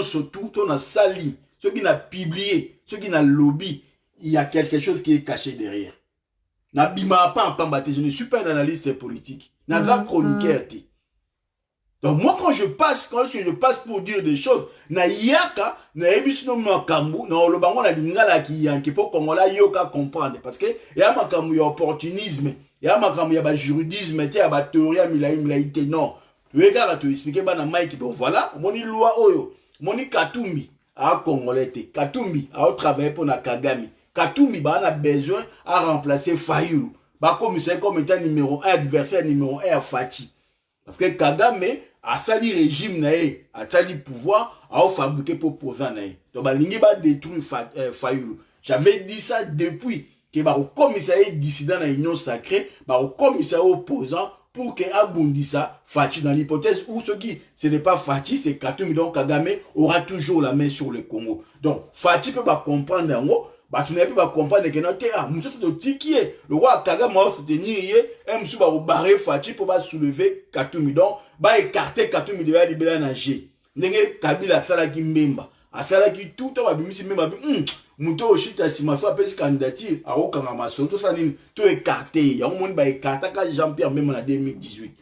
surtout, on a sali, ceux qui n'a publié, ceux qui n'a lobby, il y a quelque chose qui est caché derrière. Je ne suis pas un analyste politique, je ne suis pas chroniqueur. Donc moi quand je passe pour dire des choses, na yaka, na ebisino makambu, na olobango na lingala ki yanki po kongola yoka comprendre parce que ya makambu ya opportunisme, ya makambu ya ba juridisme, ya ba théorie milaïte non. Weka ka to expliquer bana Mike bon voilà, moni loi oyo, moni Katumbi a congolais te. Katumbi a travaillé pour na Kagame. Katumbi ba a besoin à remplacer Fayulu. Ba comme c'est comme étant numéro 1 adversaire numéro 1 à Fachi. Parce que Kagame a sali régime nae, a sali pouvoir, a fabriqué pour opposant nae. Donc balingi ba détruire Fayulu. J'avais dit ça depuis que ba au commissariat dissident na union sacrée, ba au commissariat opposant pour que Abundisa Fachi dans l'hypothèse où ce n'est pas Fachi, c'est Katumbi, donc Kagame aura toujours la main sur le Congo. Donc Fachi peut pas comprendre en haut. Bah tu n'as pas comprendre que notre monsieur c'est de tiki le roi Kagame va soutenir monsieur va barrer Fachi pour pas soulever Katumbi donc va écarter Katumbi de la libérer nager ndenge Kabila sala ki mbemba asala ki tout on va bimisi même muto oshita sima so apesi candidature a okanga maso tout ça nini tout écarté ya monde ba écarter ka Jean-Pierre même en 2018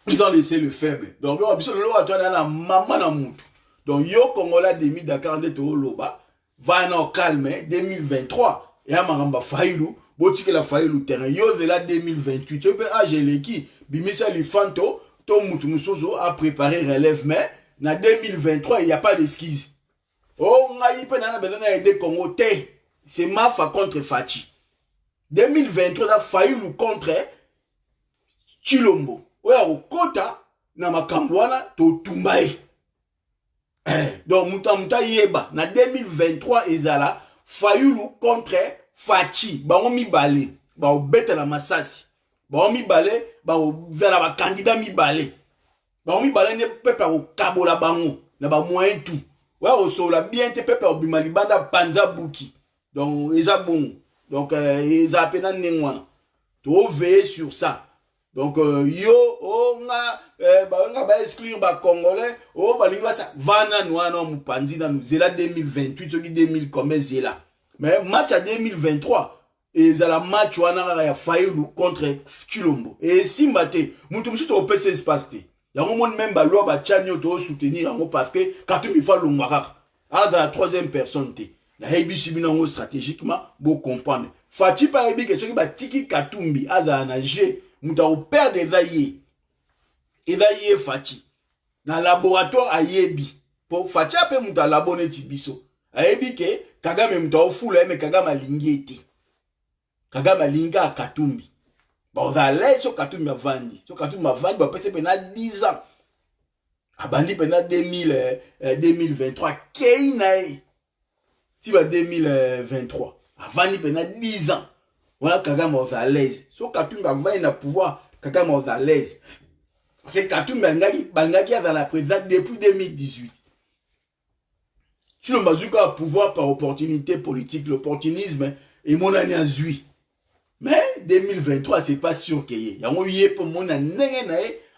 ils ont laissé le faible donc on biso le roi toi na maman na mutu donc yo Congolais demi Dakar ndeto loba va en calme 2023 et à Maramba Fayulu botike la Fayulu terrain yo de la 2028 tu peux ageler qui bimisa lifanto to mutu musozo a préparé relève mais na 2023 il y a pas d'esquisse oh ngai pe na besoin aider Congo te c'est Mafa contre Fachi 2023 ça Fayulu contre Chilombo oya okota na makambwana to tumbai. Donc, Mouta Yeba, na 2023, ezala, Fayulu contre Fachi, ba on mi balé, ba o bête la Massassi, ba on mi balé, ba o zala ba candidat mi balé, ba on mi balé ne pepe o kabola bango, na ba moyen tout. Ouais, o sola bien te pepe o bimali banda panza buki. Donc, eza bon. Donc, eza pena nengwana. To veiller sur ça. Donc, yo, ba exclure ba Congolais, ba lingua sa, vana noana mupanzi dans nous, zela 2028, soki 2000 comme zela. Mais match à 2023, et zala match wana ya Fayulu contre Chilombo. Et Simbate, mutu musu to PC espace te. Yango mon même ba loi ba chanyo to soutenir yango parce que Katumbi fa longwaka. À la troisième personne te. La hebi subi nango stratégiquement, bo comprendre. Fachi pa hebi que soki ba tiki Katumbi, à la nage. Mouta au père des aïeux. Et d'ailleurs Fachi. Dans le laboratoire aïebi. Pour Fachi a fait mouta labonné tibiso. Aïebi ke Kagame mouta au fou mais Kagame a lingé. Kagame a lingé à Katumbi. Bah on a l'air sur Katumbi a vendu. Sur Katumbi a vendu, bah peut-être pendant 10 ans. A bandi pendant 2023. Keinae. Si bah 2023. A vendu pendant 10 ans. Voilà, Kagame est à l'aise. So Katumbi va y pouvoir, Kagame est à l'aise. Parce que Katumbi Bangaki est dans la présidence depuis 2018. Si le Mazouka a pouvoir par opportunité politique, l'opportunisme est mon année à zui. Mais 2023, c'est pas sûr qu'il y ait. Il y a eu pour mon année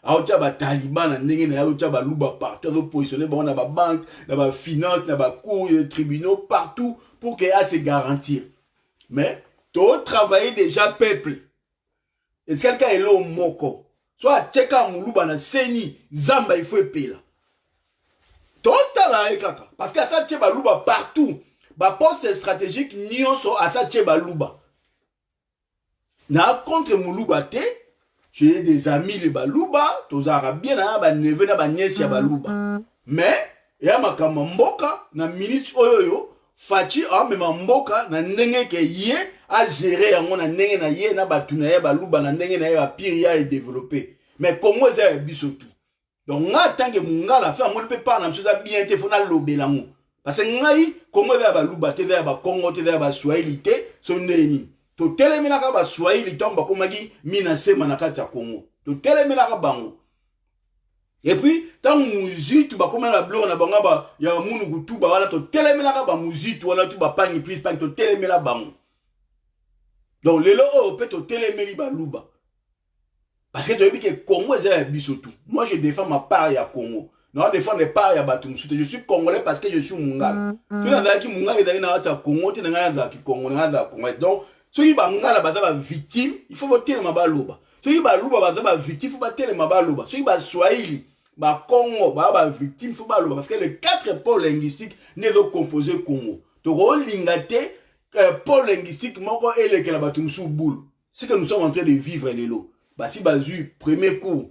à Otaba Taliban, à Otaba Luba partout, positionné dans la banque, dans la finance, dans la cour, tribunaux, partout pour qu'il y ait se garantir. Mais, tu travailles déjà peuple. Et quelqu'un est là au moko. soit tcheka muluba na seni zamba il faut epela totala kaka parce que ça tche baluba partout ba poste stratégique nyonso asa tche baluba na contre muluba te j'ai des amis les baluba tozara bien na ba neve na ba nièce ya baluba mais ya makamba mboka na minute oyoyo fachi amema mboka na ndenge ke ye a gérer yango na ndenge na ye na batu na ye baluba na ndenge na ye ba pire ya et développer mais Congo eza biso tout donc nga tangue mungala fa mo pe pa na msoza bien te fona lobelango parce que ngai Congo eza baluba te eza ba Congo te eza ba Swahili te so ndeni to telemela ka ba Swahili tomba komaki mina sema na kati ya Congo to telemela ka bango et puis tant musique ba komela la blo na banga ba ya munu kutuba wala to telemela ka ba musique wala tu ba pangi plus pangi to telemela bango donc lelo o pe to telemeli baluba parce que tu as dit que Congo est biso tout. Moi je défends ma part ya Congo. Non, je défends les parts ya Batum. Je suis congolais parce que je suis Mungala. Tu n'as qui Mungala est dans la Congo, tu n'as pas qui Congo, donc ceux qui Mungala ba victime, il faut voter ma baluba. Ceux qui baluba ba victime, il faut voter ma baluba. Ceux qui ba Swahili, ba Congo, ba victime, il faut baluba parce que les quatre pôles linguistiques ne sont composés Congo. Donc on lingate pôle linguistique moko ele que la Batum sous boule. C'est que nous sommes en train de vivre les lots. Bah si basu premier cours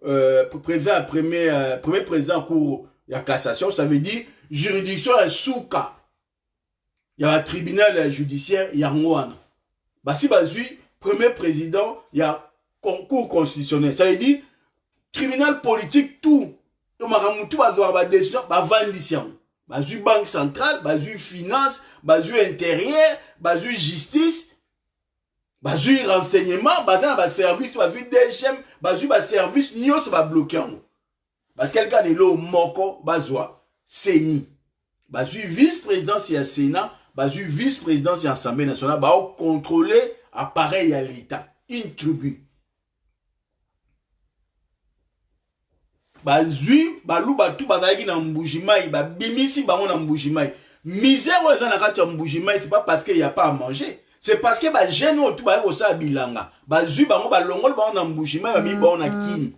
premier président cours la cassation, ça veut dire juridiction est souka. Il y a un tribunal judiciaire il y a ngwana. Bah si basu premier président il y a concours constitutionnel, ça veut dire tribunal politique tout. To makamutu bazwa ba décision ba vandisian. Basu banque centrale, basu finance, basu intérieur, basu justice. Bazui renseignement, bazui service, bazui DHM, bazui service, nous sommes bloqués. Parce que quelqu'un est là au moko, bazoi, Seni. Bazui vice-présidence et Sénat, bazui vice-présidence et Assemblée nationale, bazui contrôler appareil à l'État, une tribu. Bazui, balou, batou, bazai na mbujimai, babimisi, bango na mbujimai. Misère, on est dans la carte mbujimai, c'est pas parce qu'il n'y a pas à manger. C'est parce que les jeunes ont tout ça bilanga. Bazu bango balongol ba na mbushima ba mi ba na kini.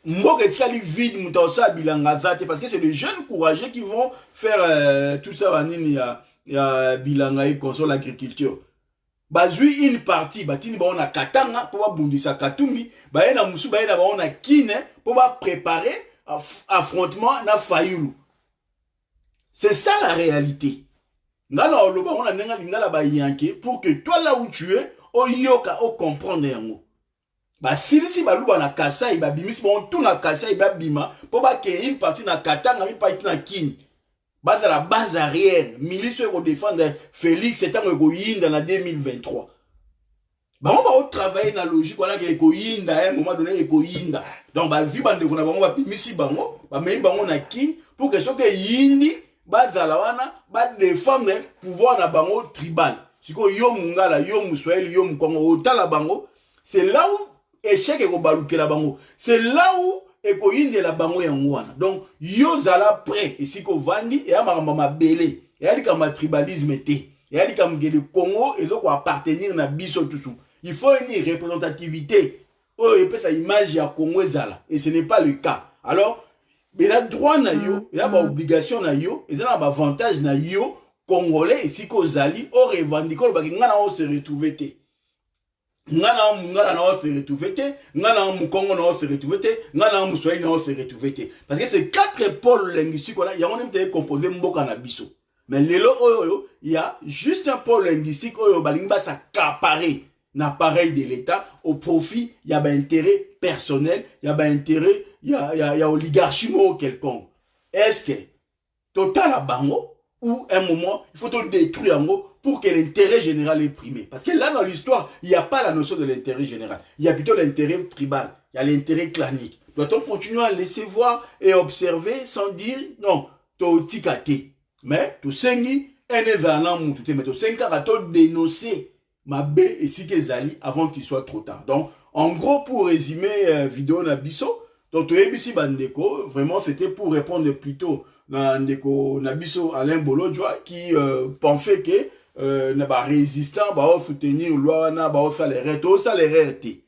Mboka etikali vide muta ça bilanga zate parce que c'est les jeunes courageux qui vont faire tout ça nini ya bilanga et console l'agriculture. Bazu une partie batini ba na katanga pour ba bundisa katumbi, ba na musu ba na ba na kine pour ba préparer affrontement na fayulu. C'est ça la réalité. Pour que toi là où tu es, au yoka, au comprendre yango. Bah si ba luba na kasai, ba bimis bon tout na kasai ba bima, pour ba que une partie na katanga, une partie na kin. Bah c'est la base arrière. Milice ko défendre Félix, c'est un ko yinda na 2023. Bah on va travailler na logique voilà que ko yinda à un moment donné ko yinda. Donc bah vi bande ko na bango ba bimisi bango, ba mei bango na kin pour que ce que yindi bazala wana ba défendre pouvoir na bango tribal. Siko yo mungala, yo muswahili, yo mkongo otala bango, c'est là où échec eko baluke la bango. C'est là où eko yinde la bango yango wana. Donc yo zala prêt et siko vandi et amama mabele. Et ali kama tribalisme te. Et ali kama le Congo et donc appartenir na biso tout. Il faut une représentativité. Oh et peut sa image ya Congo zala et ce n'est pas le cas. Alors mais la droit na yo, il y a ba obligation na yo, et ça ba avantage na yo congolais ici ko zali o revendiquer ba ngana o se retrouver te. Ngana na o se retrouver te, ngana mu Congo na o se retrouver te, ngana mu Swahili na o se retrouver te. Parce que ces quatre pôles linguistiques là, il y a on même composé mboka na biso. Mais lelo oyo, il y a juste un pôle linguistique oyo balingba s'accaparer l'appareil de l'État au profit, il y a un intérêt personnel, il y a un intérêt, il y a oligarchie quelconque. Est-ce que total à bango ou un moment, il faut tout détruire en gros pour que l'intérêt général est primé. Parce que là, dans l'histoire, il n'y a pas la notion de l'intérêt général. Il y a plutôt l'intérêt tribal, il y a l'intérêt clanique. Doit-on continuer à laisser voir et observer sans dire non, to tikate. Mais to sengi, un événement moutoute, mais to sengi à dénoncer ma B et si Zali avant qu'il soit trop tard. Donc, en gros, pour résumer vidéo Nabiso, donc ABC Bandeko, vraiment c'était pour répondre plutôt Nandeko Nabiso Alain Bolodjoa qui pensait que n'a pas résistant, bah soutenir loi na bah ça les RT.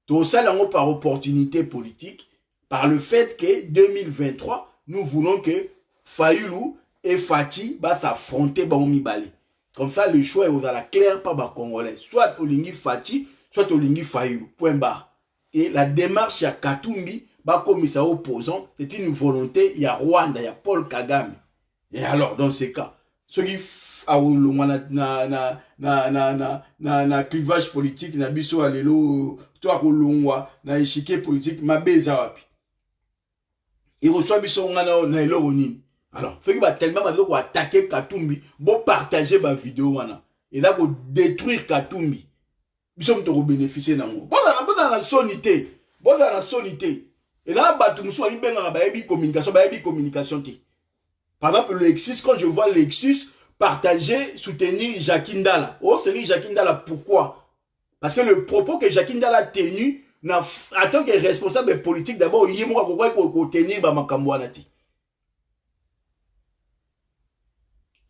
Tout ça, par opportunité politique, par le fait que 2023, nous voulons que Fayulu et Fati s'affronter au Mibale. Comme ça, le choix est aux la clair par les Congolais. Soit Olingi Fati, soit Olingi Fayulu. Point barre. Et la démarche à Katumbi, comme ça opposant, c'est une volonté, il y a Rwanda, il y a Paul Kagame. Et alors, dans ces cas, ceux qui na clivage politique, na biso alelo, toi kolongwa, na échiquier politique, ma beza wapi. Il reçoit biso ngana na elo nini. Alors, ceux qui va tellement attaquer Katumbi, bon partager ma vidéo wana. Et là, pour détruire Katumbi. Biso mtoko bénéficier nango. Bon la sonité. Bon la sonité. Et là, batumso ali benga ba yebi communication ti. Par exemple, le Lexus, quand je vois Lexus partager, soutenir Jacques Ndala. Oh, soutenir Jacques Ndala, pourquoi? Parce que le propos que Jacques Ndala a tenu, en tant que responsable politique, d'abord, il y a un tenir Makambo Anati.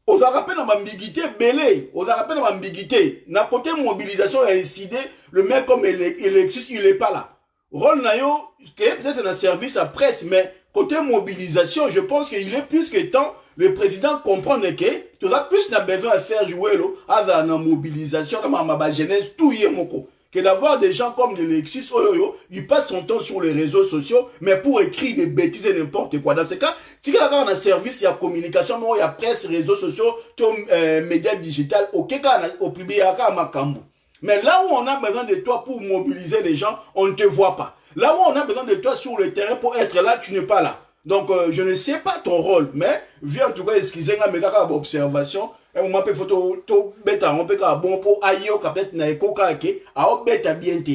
Aux rappels dans l'ambiguïté, belé, aux rappels dans l'ambiguïté, n'a côté mobilisation a incidé, le mec comme Lexus, il n'est pas là. Rôle Nayo, peut-être un service à presse, mais côté mobilisation, je pense qu'il est plus que temps, le président comprend que tu as plus besoin de faire jouer à la mobilisation, dans ma jeunesse, tout y est moko. Que d'avoir des gens comme les Lexus, ils passent son temps sur les réseaux sociaux, mais pour écrire des bêtises et n'importe quoi. Dans ce cas, si il y a un service, il y a communication, il y a presse, réseaux sociaux, médias digital, au public, à Makambo. Mais là où on a besoin de toi pour mobiliser les gens, on ne te voit pas. Là où on a besoin de toi sur le terrain pour être là, tu n'es pas là. Donc, je ne sais pas ton rôle, mais viens en tout cas, excusez-moi, mais quand observation, on m'a fait photo, on peut bon pour aïe, peut-être na ekoka ke, a obeta bien te.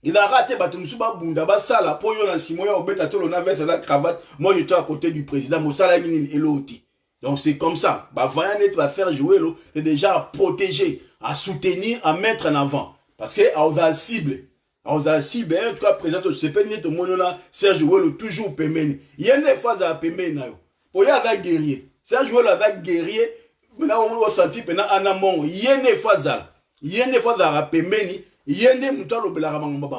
Il a raté batumsuba bunda basala pour yo na simoya obeta to lona veste la cravate. Moi j'étais à côté du président, Mosala ni eloti. Donc c'est comme ça. Bah Vayanet va faire jouer l'eau, c'est déjà à protéger, à soutenir, à mettre en avant. Parce que à la cible. En tout cas, présent au CPN, tout le monde là, Serge Ouello toujours pemene. Il y a une phase à pemene. Pour y avoir guerrier. Serge Ouello avec guerrier, maintenant on va sentir pendant un amont. Il y a une phase à. Il y a une phase à pemene. Il y a une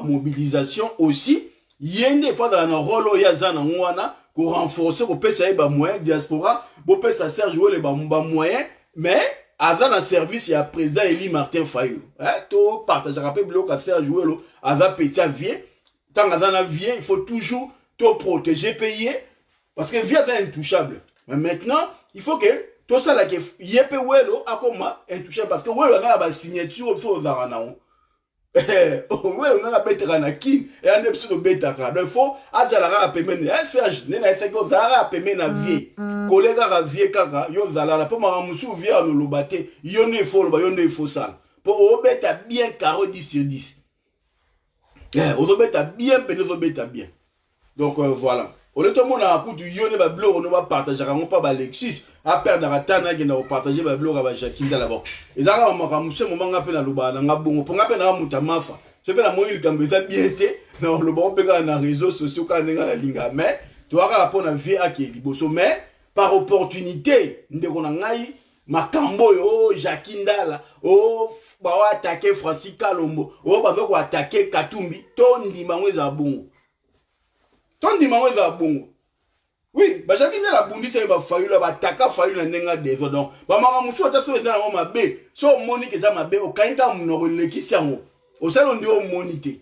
mobilisation aussi. Il y a une phase à un rôle au Yazan en Ouana pour renforcer, pour payer les moyens diaspora, pour payer sa Serge Ouello les moyens, mais avant un service, il y a président Eli Martin Fayulu. Tu partages un peu bloc à faire jouer l'eau. Avant petit vieux. Tant que vieux, il faut toujours te protéger, payer. Parce que vieux est intouchable. Mais maintenant, il faut que tout ça là, il y ait l'eau à comment intouchable. Parce que l'eau a la signature au Zaranao. Oui, on a la bête ranakin et un épisode de bête à donc il faut azalara à paiement un ferge n'est pas fait que zara à paiement na vie collègue à vie kaka yo zala pour ma musu via le lobaté yo ne faut le yo ne faut ça pour au bête bien carré 10 sur 10 au bête bien péné au bête bien donc voilà. Honnêtement, on a un coup de yone ba blog, on va partager on pas ba Lexus à perdre la tana qui n'a pas partagé ba blog à Jacques là-bas. Et ça on m'a musu moment ngape na luba na ngabongo pour ngape na muta mafa. Je peux la moïle kambeza bien été non le bon pega na réseaux sociaux quand nga la linga mais tu auras rapport na vie à qui liboso mais par opportunité ndeko na ngai makambo yo Jacques Ndala oh ba wa attaquer Francis Kalombo oh ba ko attaquer Katumbi to ndima ngweza bongo. Ton dimanche va bon. Oui, bah chacun a la bondi c'est va fallu là va taka fallu na nenga deso donc ba mama musu ata so ezana ma be so monique eza ma be o kainta munoko lekisi yango o sala ndi o monité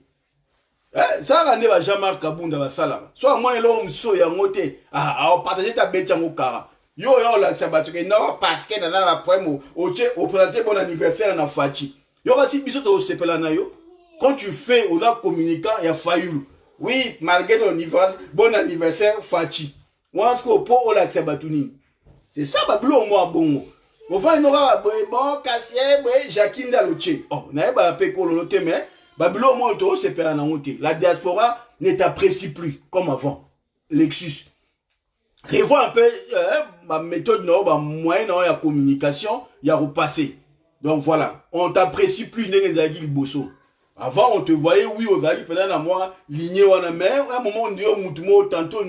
ça la ne va jamais kabunda va sala so amone lo muso yango te o partager ta bête yango kara yo la sabatu ke non parce que dans la poème o che o présenter bon anniversaire na Fati yo va si biso to sepela na yo quand tu fais au la communicant il y a fallu. Oui, malgré ton anniversaire, bon anniversaire, Fati. Moi, ce qu'on peut, on l'accepte. C'est ça, Babylon, moi, bon. On va y avoir bon, Cassier, Jacques Ndaloche. Oh, on n'a pas payé colonoté, mais Babylon, moi, on se perd en honte. La diaspora ne t'apprécie plus comme avant. Lexus. Revois un peu ma méthode, ma moyen de communication, il y a repassé. Donc voilà, on t'apprécie plus, Nézagil Bosso. Avant, on te voyait, oui, aux alliés, pendant moi, ligné, on a même, à un moment, on dit, oh, tantôt, on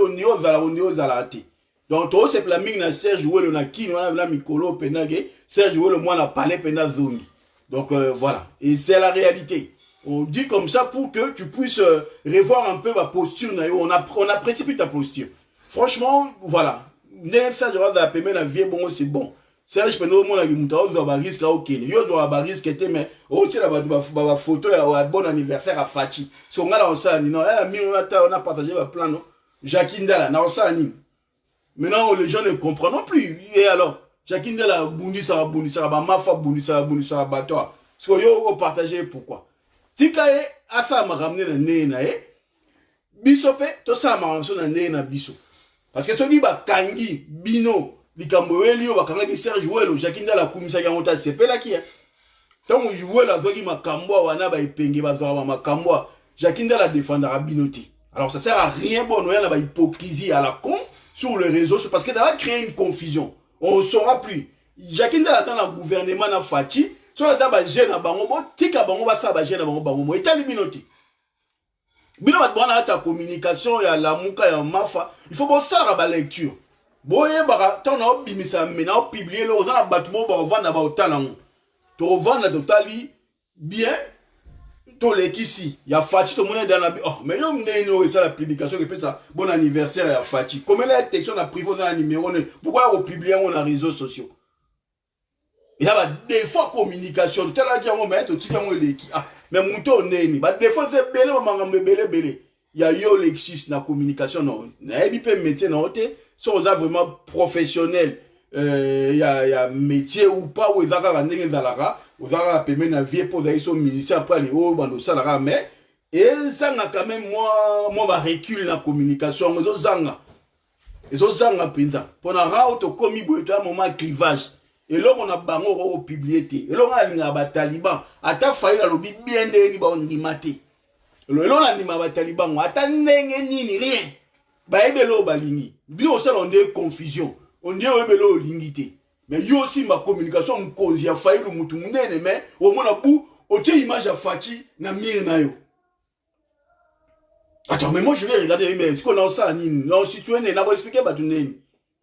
dit, aux alati. Donc, tout c'est la mine, na Serge joué le nakin, on a la micolo, penage, Serge joué le moins, la palais, penage zone. Donc, voilà. Et c'est la réalité. On dit comme ça pour que tu puisses revoir un peu ma posture. On apprécie plus ta posture. Franchement, voilà. Ça, je vais appeler la vie, bon, c'est bon. C'est je peux nous montrer que tu as un risque à aucun. Tu as un risque, mais tu as une photo un bon anniversaire à Fati. Si on a ça, on a partagé le plan. Jackie Ndala, maintenant, les gens ne comprennent plus. Et alors, Jackie Ndala, Bundi, ça va, ma foi, Bundi, ça va, bateau. Si on partager pourquoi. Tikae asa ma ramener na ne na bisope to sa ma ranso na ne na biso parce que soki ba kangi bino likambo elio ba kanga ki Serge Welo Jackie Ndala kumisa ya mota sepela ki tant jouer la zoki makambo wana ba ipenge ba zo ba makambo Jackie Ndala défendra binoti. Alors ça sert à rien bon on a ba hypocrisie à la con sur les réseaux parce que ça va créer une confusion. On ne saura plus. Jackie Ndala attend le gouvernement na Fati. So ça ba jeune bango bo tika bango ba sa ba jeune bango mo etali binoti bino ba bana ta communication ya la muka ya mafa il faut bo sara ba lecture boye ba ton na bimisa mena o publier le ozana batumo ba vanda ba otalango to vanda totali bien to lekisi ya Fati to mona dans la oh mais yo mneno ça la publication que ça bon anniversaire ya Fati comme la texte na privé dans numéro pourquoi on publier on na réseaux sociaux. Il y a des fois communication. Tout à l'heure, mais mouton neni. Des fois, c'est belé. Il y a yo Lexis na communication. Non, il y a métier non. Si on a vraiment professionnel, il y a métier ou pas où ils ont rendu zalara, ils ont appelé na vie pour les musiciens après les hauts bando salara mais et ça n'a quand même moi va recul la communication. Ils ont zanga pinza. Pour na ra auto commis boy un moment clivage. Et là, on a bango au publié. Et là, on a un taliban. Ata faïla lobi bien de ba on dimate. Et là, on a un taliban. Ata nenge ni rien. Ba ebelo balingi. Bi au seul on est confusion. On dit ebelo lingité. Mais yo aussi ma communication me cause ya faïlu mutu munene mais au moins bou o tie image à Fati na mire na yo. Attends, mais moi je vais regarder mais ce qu'on a ça ni non si tu es n'a pas expliquer ba tu nene.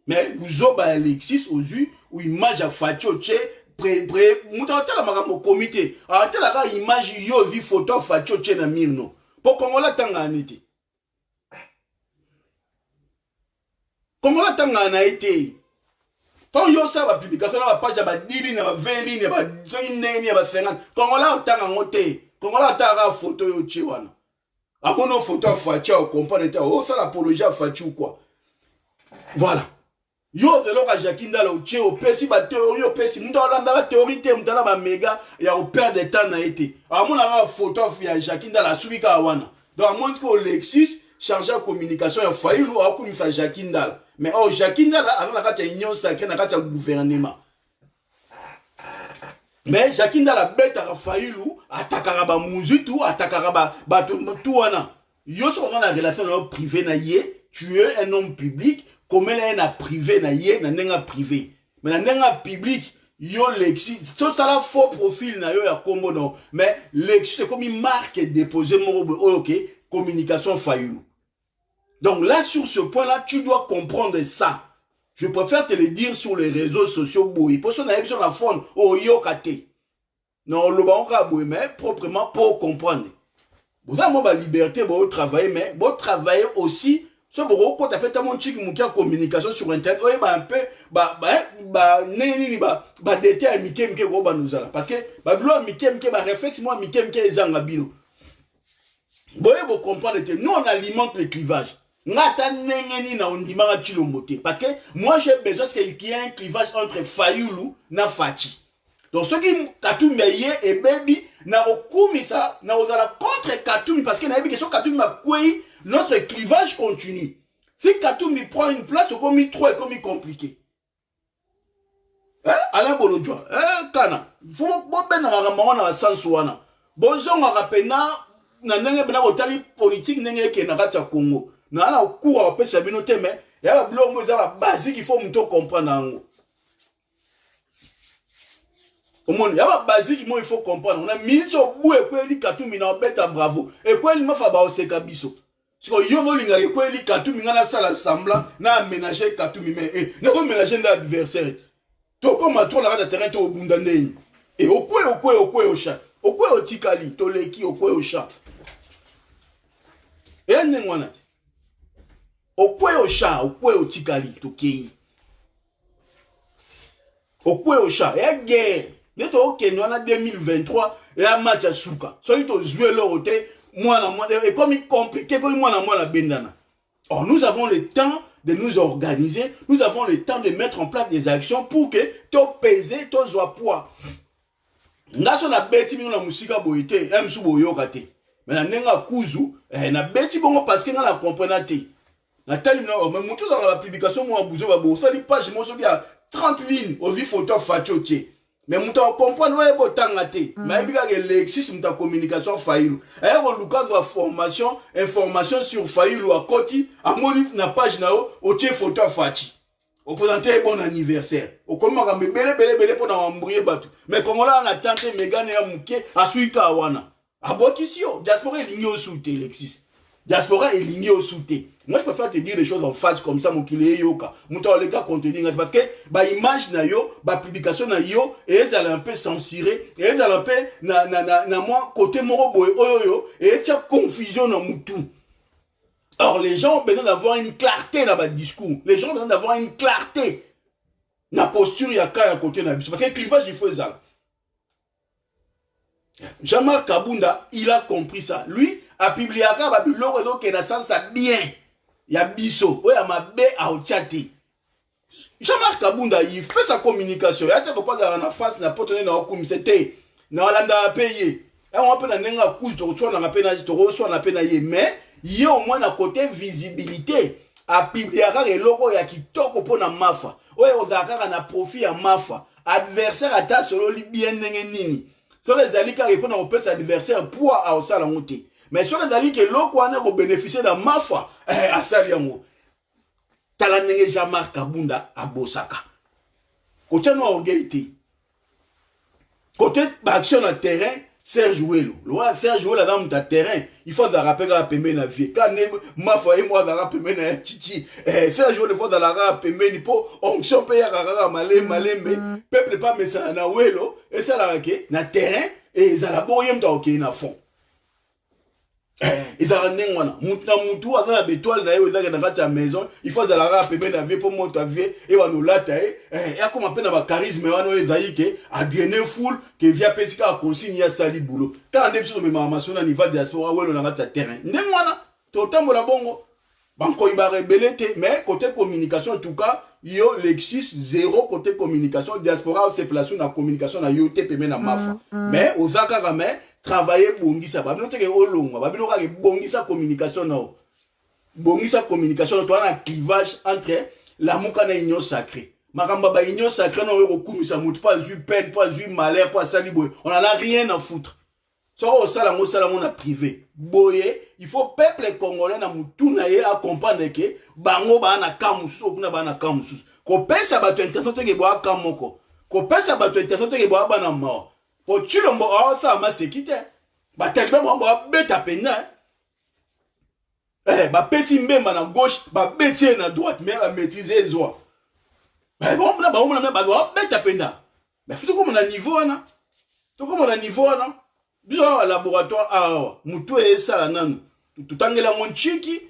Mais vous avez Alexis aux yeux ou image à Fatioche mouta la magambo comité a la image yo vi photo Fatioche na mirno pour qu'on la tanga anité comment la tanga na été quand yo ça va publication la page ba 10 lignes ba 20 lignes ba 20 ba 50 quand on la tanga ngoté quand on la tanga photo yo chiwana abono photo Fatia au comprendre oh ça l'apologie à Fati ou quoi voilà. Yo de l'oka Jackie Ndala au tché au pesi ba théorie au pesi munda olanda ba théorie te munda ba méga ya au père de temps na été a mon a photo ya Jackie Ndala suika awana donc montre que Lexis chargé en communication ya faïlu a comme ça Jackie Ndala mais oh Jackie Ndala a la kata union sacrée na kata gouvernement mais Jackie Ndala beta faïlu atakara ba muzitu atakara ba tout wana yo so na relation privée na yé tu es un homme public. Comme elle est privé, na yé, na nenga privé. Mais na nenga public, yo Lexis, ça la faux profil na yo ya combo non. Mais Lexis, c'est comme une marque déposée, ok, communication faillue. Donc là, sur ce point-là, tu dois comprendre ça. Je préfère te le dire sur les réseaux sociaux, boui. Pour ça, on a sur la faune, oh yo kate. Non, le bon raboué, mais proprement pour comprendre. Vous avez ma liberté, vous travailler, mais vous travaillez aussi. So quand tu as fait mon chic en communication sur internet, ouais un peu détail mikem ke go banuzala parce que blo mikem ke ba réflexe moi mikem ke ezanga bino. Boye vous comprendre que nous on alimente le clivage. Ngata nengeni na ondimanga chilombote parce que moi j'ai besoin qu'il y ait un clivage entre Fayulu na Fati. Donc ce qui Katumbi et baby na okumisa na ozala contre Katumbi parce que na yebi question Katumbi ma kwei notre clivage continue. Si Katumbi prend une place, c'est comme il trop et comme il compliqué. Hein? Alain Bolodjoa, hein, Kana. Faut ben na magambo na sansuana. Bonzo ngapena na nenge bena otali politique nenge ke na kata Congo. Na na okuwa opesa bino teme, ya blo mo za basique il faut mto comprendre ngo. Au monde, il y a pas basique, il faut comprendre. On a mis au bout et quoi il Katumbi na beta bravo. Et quoi il m'a fait ba oseka biso. Si on yo linga et quoi il Katumbi na sala semblant na aménager Katumbi mais ne pas mélanger l'adversaire. To comme toi la terrain to bundandeni. Et au quoi au chat. okwe otikali toleki okwe osha e nengwana te okwe osha okwe otikali tokei okwe osha e guerre neto okeni wana 2023 ya match ya suka soki tozwi eloko te mwana ekomi compliqué ekomi mwana bendana. Or nous avons le temps de nous organiser, nous avons le temps de mettre en place des actions pour que to peser to zwa poids. Ngaso na beti mingo na musika boyete emsu boyoka te. Mais na nenga kuzu na beti bongo parce que nga la comprendre te. Na tali na mais mutu dans la publication mo abuzo ba bo sali page mo so bien 30 lignes au photo facho tie. Mais mutu comprendre ouais botanga te. Mais bika ke Lexis muta communication failu. Ayo luka de formation, information sur failu à koti amoni na page na o tie photo fachi. Au présenter bon anniversaire. Au comment bele pour embrouiller bateau. Mais comme là on attend Megane ya muke asuika awana. Abokisio, diaspora est lignée au soute Lexis. Diaspora est lignée au soute. Moi je préfère te dire les choses en face comme ça mokile yoka. Muta le cas contenu parce que ba image na yo, ba publication na yo et elles allaient un peu censurer et elles allaient un peu na moi côté moro boy oyo et tu as confusion dans mutu. Or, les gens ont besoin d'avoir une clarté dans votre discours. Les gens ont besoin d'avoir une clarté dans la posture, il y a qu'à côté de la parce que le clivage, il faut ça. Jean-Marc Kabunda, il a compris ça. Lui, a publié à Kababilo, qui est dans sens bien. Il y a Bisso, il y a ma bé à Ochati. Jean-Marc Kabunda, il fait sa communication. Il y a des pas dans la face, n'a pas donné dans le commissaire. N'a pas payé. Et on peut donner un coup de retour dans la peine, mais il y a au moins un côté visibilité. A pibliaka et logo ya kitoko po na mafa. Oye ozaka na profit ya mafa. Adversaire ata solo li bien nini. So les alika répondre au pèse adversaire pour a osala ngote. Mais sur les alika loko ane ko bénéficier da mafa asali yango. Tala nenge Jean-Marc Kabunda a Bosaka. Côté no orgueilité. Côté action na terrain Serge Ouelo. Loi faire jouer la dame de terrain. Il faut rappeler la pembe na vie. Quand ma foi et moi la pembe na chichi. Faire jouer le fois dans la pembe ni po onction paye à malé mais peuple pas mais ça na Ouelo et ça la na terrain et ça la boyem ta ok na fond. Ils ont rendu wana mutu dans la bétoile na yo ezaka na kati ya maison il faut za la pembe na vie pour monter vie et wa no lata et comme appelle na ba charisme wana ezayike a drainer foule que via pesika a consigne ya sali boulot quand ndem so me mamation na niveau diaspora welo na kati ya terrain ndem wana to tambola bongo banko iba rebelete mais côté communication en tout cas yo Lexis zéro côté communication diaspora se place na communication na yo te pembe na mafa mais ozaka quand même travailler bongisa ba bino teke olonga ba bino ka bongisa communication na bongisa communication to na clivage entre la muka na union sacrée makamba ba union sacrée na yo kokumisa mutu pas eu peine pas eu malheur pas sali boy on en a rien à foutre so au sala mo na privé boye il faut peuple congolais na mutu na ye a comprendre que bango ba na kamusu kuna ba na kamusu ko pesa ba to intention teke bo akamoko ko pesa ba to intention teke bo ba na mort. Pour tu le mot, ça m'a séquité. Bah, tellement, moi, bête à peine. Bah, pessi même à gauche, bah, bête à droite, mais à maîtriser les oies. Bah, bon, on a bête à peine. Mais faut comme on a niveau, là. Tout comme on a niveau, là. Disons, laboratoire, ah, moutou et ça, là, tout en est mon chiki,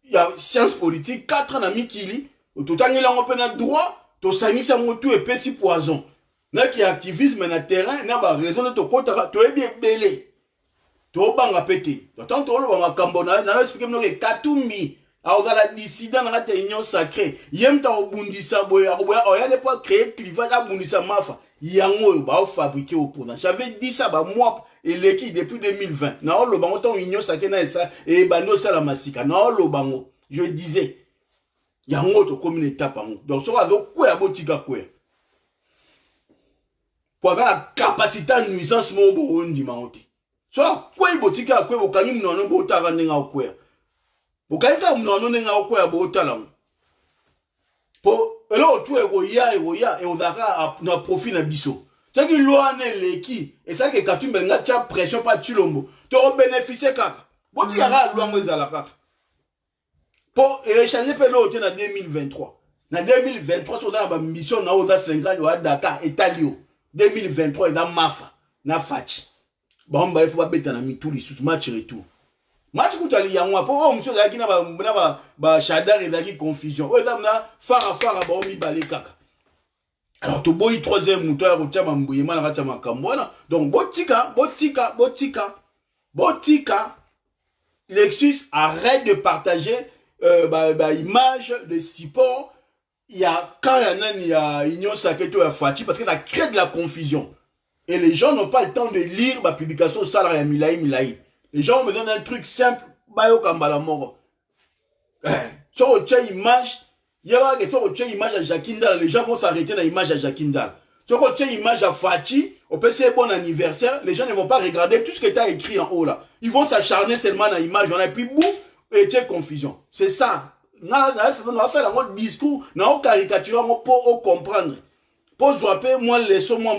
il y a sciences politiques, 4 ans à Mikili, tout en est là, on peut être droit, tout ça, moutou et pessi poison. Na qui activisme na terrain na ba raison de to kota to bien belé to banga pété tant to lo ba kambona na expliquer no ke Katumbi a ozala dissident na ta union sacrée yem ta obundisa boya o ya de pas créer clivage a bundisa mafa yango ba fabriquer opposant j'avais dit ça ba moi et l'équipe depuis 2020 na lo bango ton union sacrée na ça et bando ça la masika na lo bango je disais yango to comme une étape donc so azo quoi botika quoi pour avoir la capacité de nuisance mon beau on dit maote soit quoi botika quoi au kanyi mnono bota ranenga quoi au kanyi ta mnono nenga quoi bota là pour alors tout est ya et on dara na profit na biso c'est que loi ne leki et ça que Katumbi nga tia pression pas tulombo to bénéficier kaka botika ra loi mo ezala kaka pour échanger pe l'autre na 2023 na 2023 so dans ba mission na oza 50 wa Dakar Italio 2023 dans Mafa, na Fachi. Bon, il faut pas bêter dans tous les sous match retour. Match où tu as lié à moi, pour monsieur qui n'a pas chadar et qui confusion. Oh, là, fara, bon, mi balé kaka. Alors, tu bois troisième moteur, tu as mambouillé, man, tu as macambouana. Donc, botika. Lexus arrête de partager images de support. Il y a quand il y a Union Saketo et Fati parce que ça crée de la confusion. Et les gens n'ont pas le temps de lire ma publication salarié Milaï. Les gens ont besoin d'un truc simple. Bayo Kambala Moro. Sur une image, il y a une image à Jacquindal. Les gens vont s'arrêter dans l'image à Jacquindal. Sur une image à Fati, au PC bon anniversaire, les gens ne vont pas regarder tout ce que tu as écrit en haut là. Ils vont s'acharner seulement dans l'image. On a puis boum, et tu as confusion. C'est ça. On va faire un discours, on va caricaturer pour comprendre. Pour zapper, moi, les sons, moi,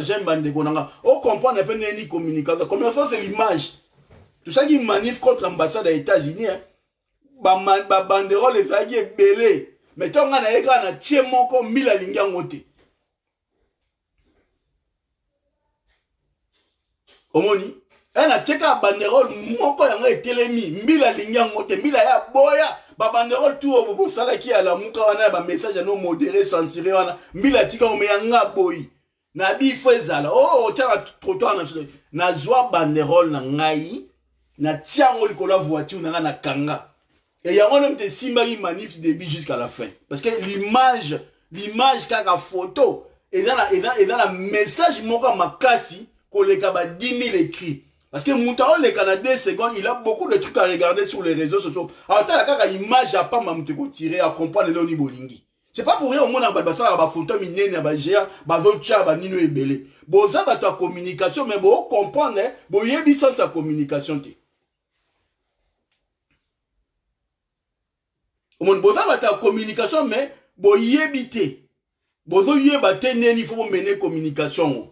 j'aime bande konanga. On comprend un peu ni communication. Communication, c'est l'image. Tout ça qui manif contre l'ambassade des États-Unis, banderole, les vagues est belé. Mais tant qu'on a écrit, on a tié mon corps, 1000 à l'ingangoti. Omoni, on a tié la banderole, mon corps, on a été mis, 1000 à l'ingangoti, 1000 à ya boya. Banderole tout au bout ça qui a la muka wana ba message à nous modéré censuré wana mbila tika o meanga boy na bi fezala oh tala trottoir na zwa banderole na ngai na tiango likola voiture na kanga et ya on te simba yi manif début jusqu'à la fin parce que l'image kaka photo et dans la message moka makasi koleka ba 10 000 écrits. Parce que Moutao, les Canadiens, secondes, il a beaucoup de trucs à regarder sur les réseaux sociaux. Alors, t'as la image à pas m'amteko tirer à comprendre le Loni Bolingi. C'est pas pour rien au monde en bas, ça, photo minene, bagéa, bazocha, banino et belé. Bon, ça, bah, ta communication, mais bon, comprendre, hein, bon, yébi sans sa communication, t'es. Au monde, bon, ça, bah, ta communication, mais bon, yébi t'es. Bon, yéba t'es, il faut mener communication.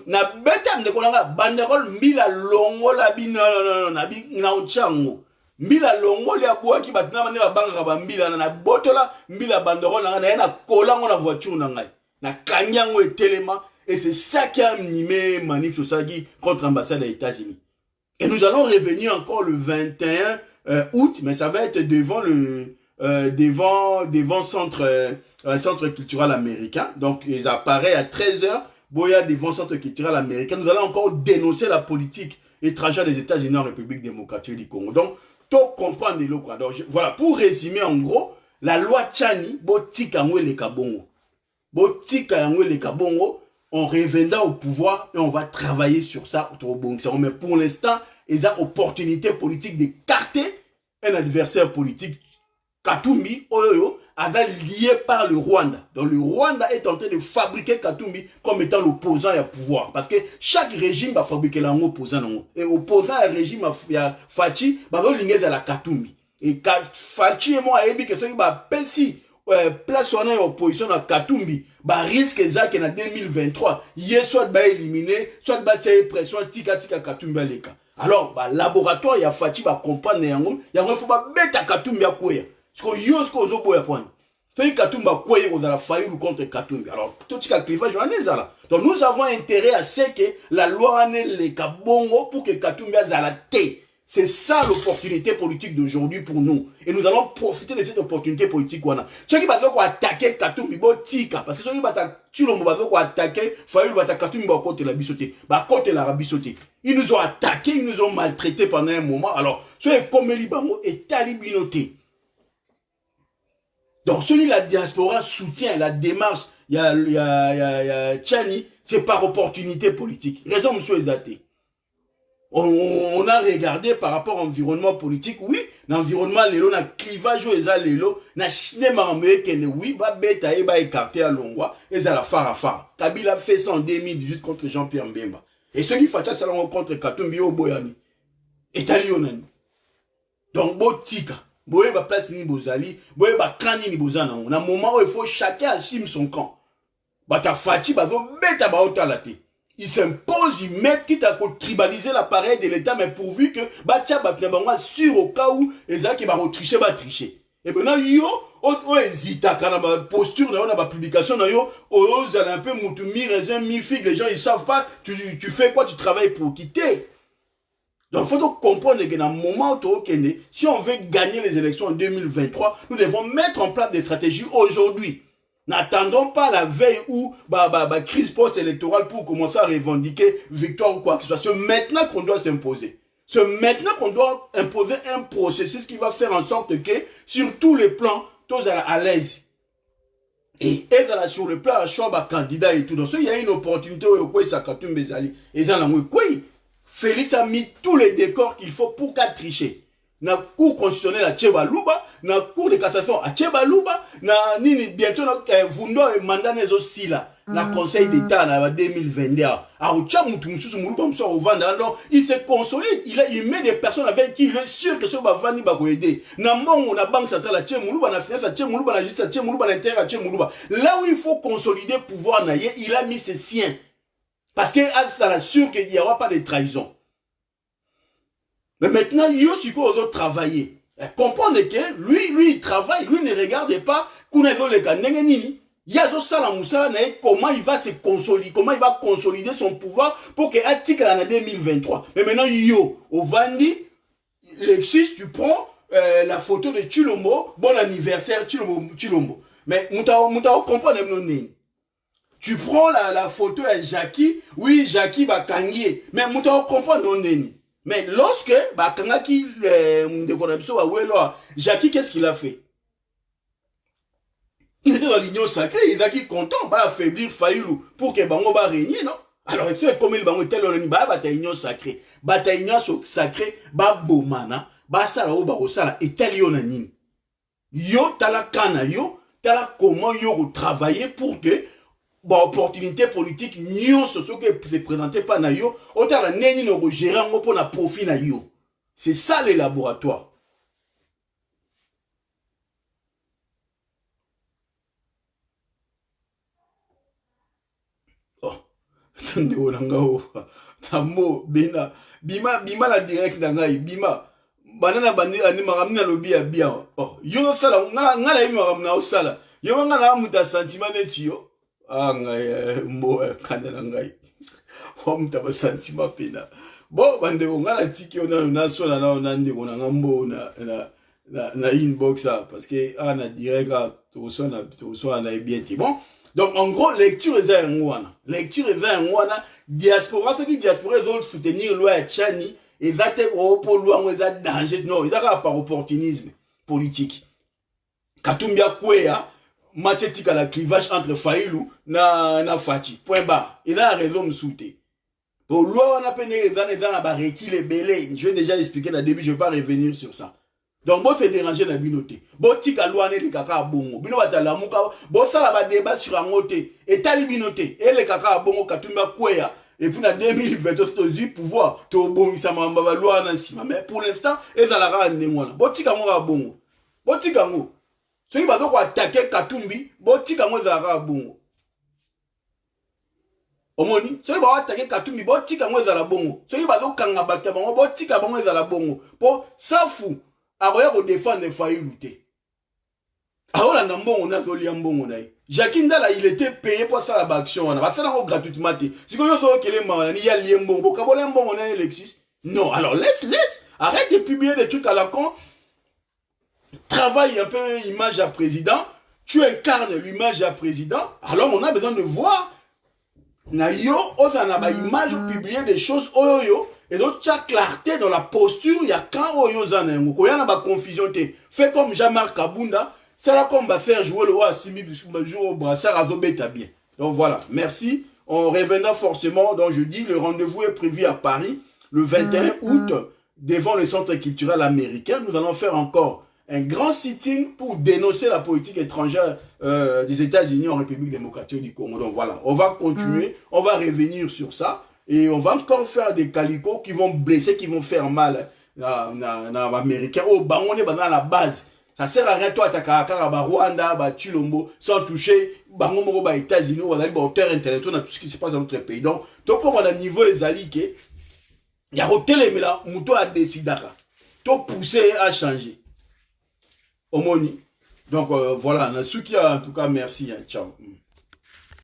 Na beta ndekolanga banderole mbila longo la bina na ochango mbila longo ya boaki batina bane babanga ba mbila na botola mbila banderole na kolango na voiture na ngai na kanyango etelema et c'est ça qui a animé manif sociali contre l'ambassade des États-Unis. Et nous allons revenir encore le 21 août, mais ça va être devant le devant centre culturel américain. Donc ils apparaissent à 13h. Boya devant centre culturel américain, nous allons encore dénoncer la politique étrangère des États-Unis en République démocratique du Congo. Donc, tout comprendre les locaux. Donc, voilà, pour résumer en gros, la loi Tchani, botika le kabongo. Botika le kabongo, on reviendra au pouvoir et on va travailler sur ça. Mais pour l'instant, ils ont opportunité politique d'écarter un adversaire politique, Katumbi, Oyoyo, lié par le Rwanda. Donc le Rwanda est en train de fabriquer Katumbi comme étant l'opposant à pouvoir. Parce que chaque régime va fabriquer l'opposant. Et opposant à régime à Fachi, va faire à la Katumbi. Et Fachi et moi, que ce qui va penser place en opposition à Katumbi, bah risque exact en 2023, il est soit éliminé, soit pression tika Katumbi à l'écart. Alors, bah laboratoire, il y a Fachi va comprendre, il y a un faut pas mettre Katumbi à quoi. Parce que yo sko zo boya point. Fait Katumba quoi on a failli contre Katumbi. Alors tout ce clivage on est là. Donc nous avons intérêt à ce que la loi en les kabongo pour que Katumbi a la tête. C'est ça l'opportunité politique d'aujourd'hui pour nous. Et nous allons profiter de cette opportunité politique. Ceux qui vont attaquer Katumbi, botika. Parce que ceux qui vont attaquer, failli va Katumbi côté la bisoté. Côté la bisoté. Ils nous ont attaqués, ils nous ont maltraités pendant un moment. Alors, ceux comme Libango et talibinoté. Donc, celui la diaspora soutient la démarche, il y a Tchani, c'est par opportunité politique. Raison, monsieur Ezaté. On a regardé par rapport à l'environnement politique, oui, l'environnement, l'élo, na clivage, eza l'élo, na cinéma, mais que oui, bah, bêta, et bah, écarté à Longwa, et ça la fara. Kabila fait ça en 2018 contre Jean-Pierre Mbemba. Et ceux qui font ça, contre Katumbi au Boyani. Et Talionani. Donc, botika. Boye ba place ni bozali, boye ba kani ni bozana. On a moment où il faut chacun assume son camp. Ba ta fati ba go beta ba otalate. Il s'impose, il met quitte à tribaliser l'appareil de l'État, mais pourvu que ba tia ba bango sûr au cas où les gens qui va tricher. Et maintenant, yo, on hésite à ma posture, on a ma publication, on a un peu mi raisin, mi figue, les gens ils savent pas, tu fais quoi, tu travailles pour quitter. Donc, il faut donc comprendre que dans le moment où si on veut gagner les élections en 2023, nous devons mettre en place des stratégies aujourd'hui. N'attendons pas la veille ou crise post-électorale pour commencer à revendiquer victoire ou quoi que ce soit. C'est maintenant qu'on doit s'imposer. C'est maintenant qu'on doit imposer un processus qui va faire en sorte que, sur tous les plans, tous à l'aise. Et sur le plan, choix candidat et tout. Donc, il y a une opportunité où ça Katumbi Bezali. Et ça, Félix a mis tous les décors qu'il faut pour qu'à tricher. Na cour constitutionnelle à Tchebalouba, na cour de cassation à Tchebalouba, na nini bientôt na vundo et mandat nezo sila, na conseil d'état na 2022. A ucha mutu mususu muluba muso au vanda, donc il se consolide, il met des personnes avec qui il est sûr que ce va vani ba aider. Na mongo na banque centrale à Tchemoulouba, na finance à Tchemoulouba, na justice à Tchemoulouba, na intérêt à Tchemoulouba. Là où il faut consolider le pouvoir na il a mis ses siens. Parce qu'il assure qu'il n'y aura pas de trahison. Mais maintenant, il y a aussi qu'on doit travailler. Comprendre que lui, il travaille, lui ne regarde pas comment il va se consolider, comment il va consolider son pouvoir pour que article en 2023. Mais maintenant, au Vandi, Lexus, tu prends la photo de Chilombo, bon anniversaire Chilombo. Mais Moutao comprend tu prends la photo de Jackie, oui, Jackie va gagner. Mais Moutao comprend non. Mais lorsque Jackie, qu'est-ce qu'il a fait? Il était dans l'union sacrée, il a qui content, va affaiblir Fayoulou pour que Bango va régner, non? Alors, il comme il va tel union sacrée, union sacrée, bomana, sala ou barosala, et tel yonanin. Yo tala kana yo, tala comment yo travailler pour que opportunité politique nyon ce qui est présenté par Nayo, autant la neni no gérer pour na profit na yo. C'est ça les laboratoires. Oh, attendez on ngao. Tamo bina bima la direct ngai bima. Banana bandi ani maramina lobi ya bien. Oh, yo sala ngala yimi maramina o sala. Yo ngala muta sentiment netio. Ah, ngai, mo, kanela ngai. Hom taba sentiment pena. Bon, bande, on a la tiki, on a soit là, on a un mot, na inbox, parce que, on a direct, tout ça, on a bien été bon. Donc, en gros, lecture est un ouana. Lecture est un ouana. Diaspora, ce qui diaspora, ils ont soutenir loi Chani, et va te pour loi, on a danger. Non, il y a par opportunisme politique. Katumbia Kwea, mathétique à la clivage entre Faïlou na Fati. Point bas. Il a raison de souter. Pour loi, on a peine les belés. Je vais déjà expliquer au début, je ne vais pas revenir sur ça. Donc, bon, c'est déranger la binoté. Bon, tika loi, ne kaka bongo. Bino batala muka. Bon, ça la va débat sur un moté. Et tali binoté. Et les kaka bongo katumba kwea. Et puis, en 2020, c'est aussi pouvoir. To bon, ça m'a mbaba loi nansima. Mais pour l'instant, ils ont la rane n'engwana. Bon, tika monga bongo. Bon, tika mongo. Ceux qui vont attaquer Katumbi, bon, tika monga zara bongo. Omoni, ceux qui vont attaquer Katumbi, bon, tika monga zara bongo. Ceux qui vont kanga bakta bongo, bon, tika monga zara bongo. Pour ça fou. Aroya ko défendre les failles lutter. Arola nambongo na zoli ambongo na. Jackie Ndala, il était payé pour ça la action. On va ça gratuitement. Si vous avez que les mains, il y a liembongo. Kabole mbongo na Alexis. Non, alors laisse. Arrête de publier des trucs à la con. Travaille un peu image à président. Tu incarnes l'image à président. Alors on a besoin de voir. Na yo, osana image ou publier des choses oyo. Et donc, tu as clarté dans la posture, il y a quand il y a une confusion. Fais comme Jean-Marc Kabunda, c'est là qu'on va faire jouer le roi à 6000 jours au brassard à Zobeta bien. Donc voilà, merci. On reviendra forcément, donc je dis, le rendez-vous est prévu à Paris, le 21 août, devant le Centre culturel américain. Nous allons faire encore un grand sitting pour dénoncer la politique étrangère des États-Unis en République démocratique du Congo. Donc voilà, on va continuer, on va revenir sur ça. Et on va encore faire des calicots qui vont blesser, qui vont faire mal à l'Américain. Oh, bah on est dans la base. Ça sert à rien, toi, à Rwanda, à Chilombo, sans toucher, bah on est aux États-Unis, on va aller au terre intellectuel, dans tout ce qui se passe dans notre pays. Donc comme on a niveau exaliqué, il y a hôtel, mais là, Mouto a décidé de pousser à changer. Omoni. Donc voilà, Nasuki, en tout cas, merci. Hein, ciao.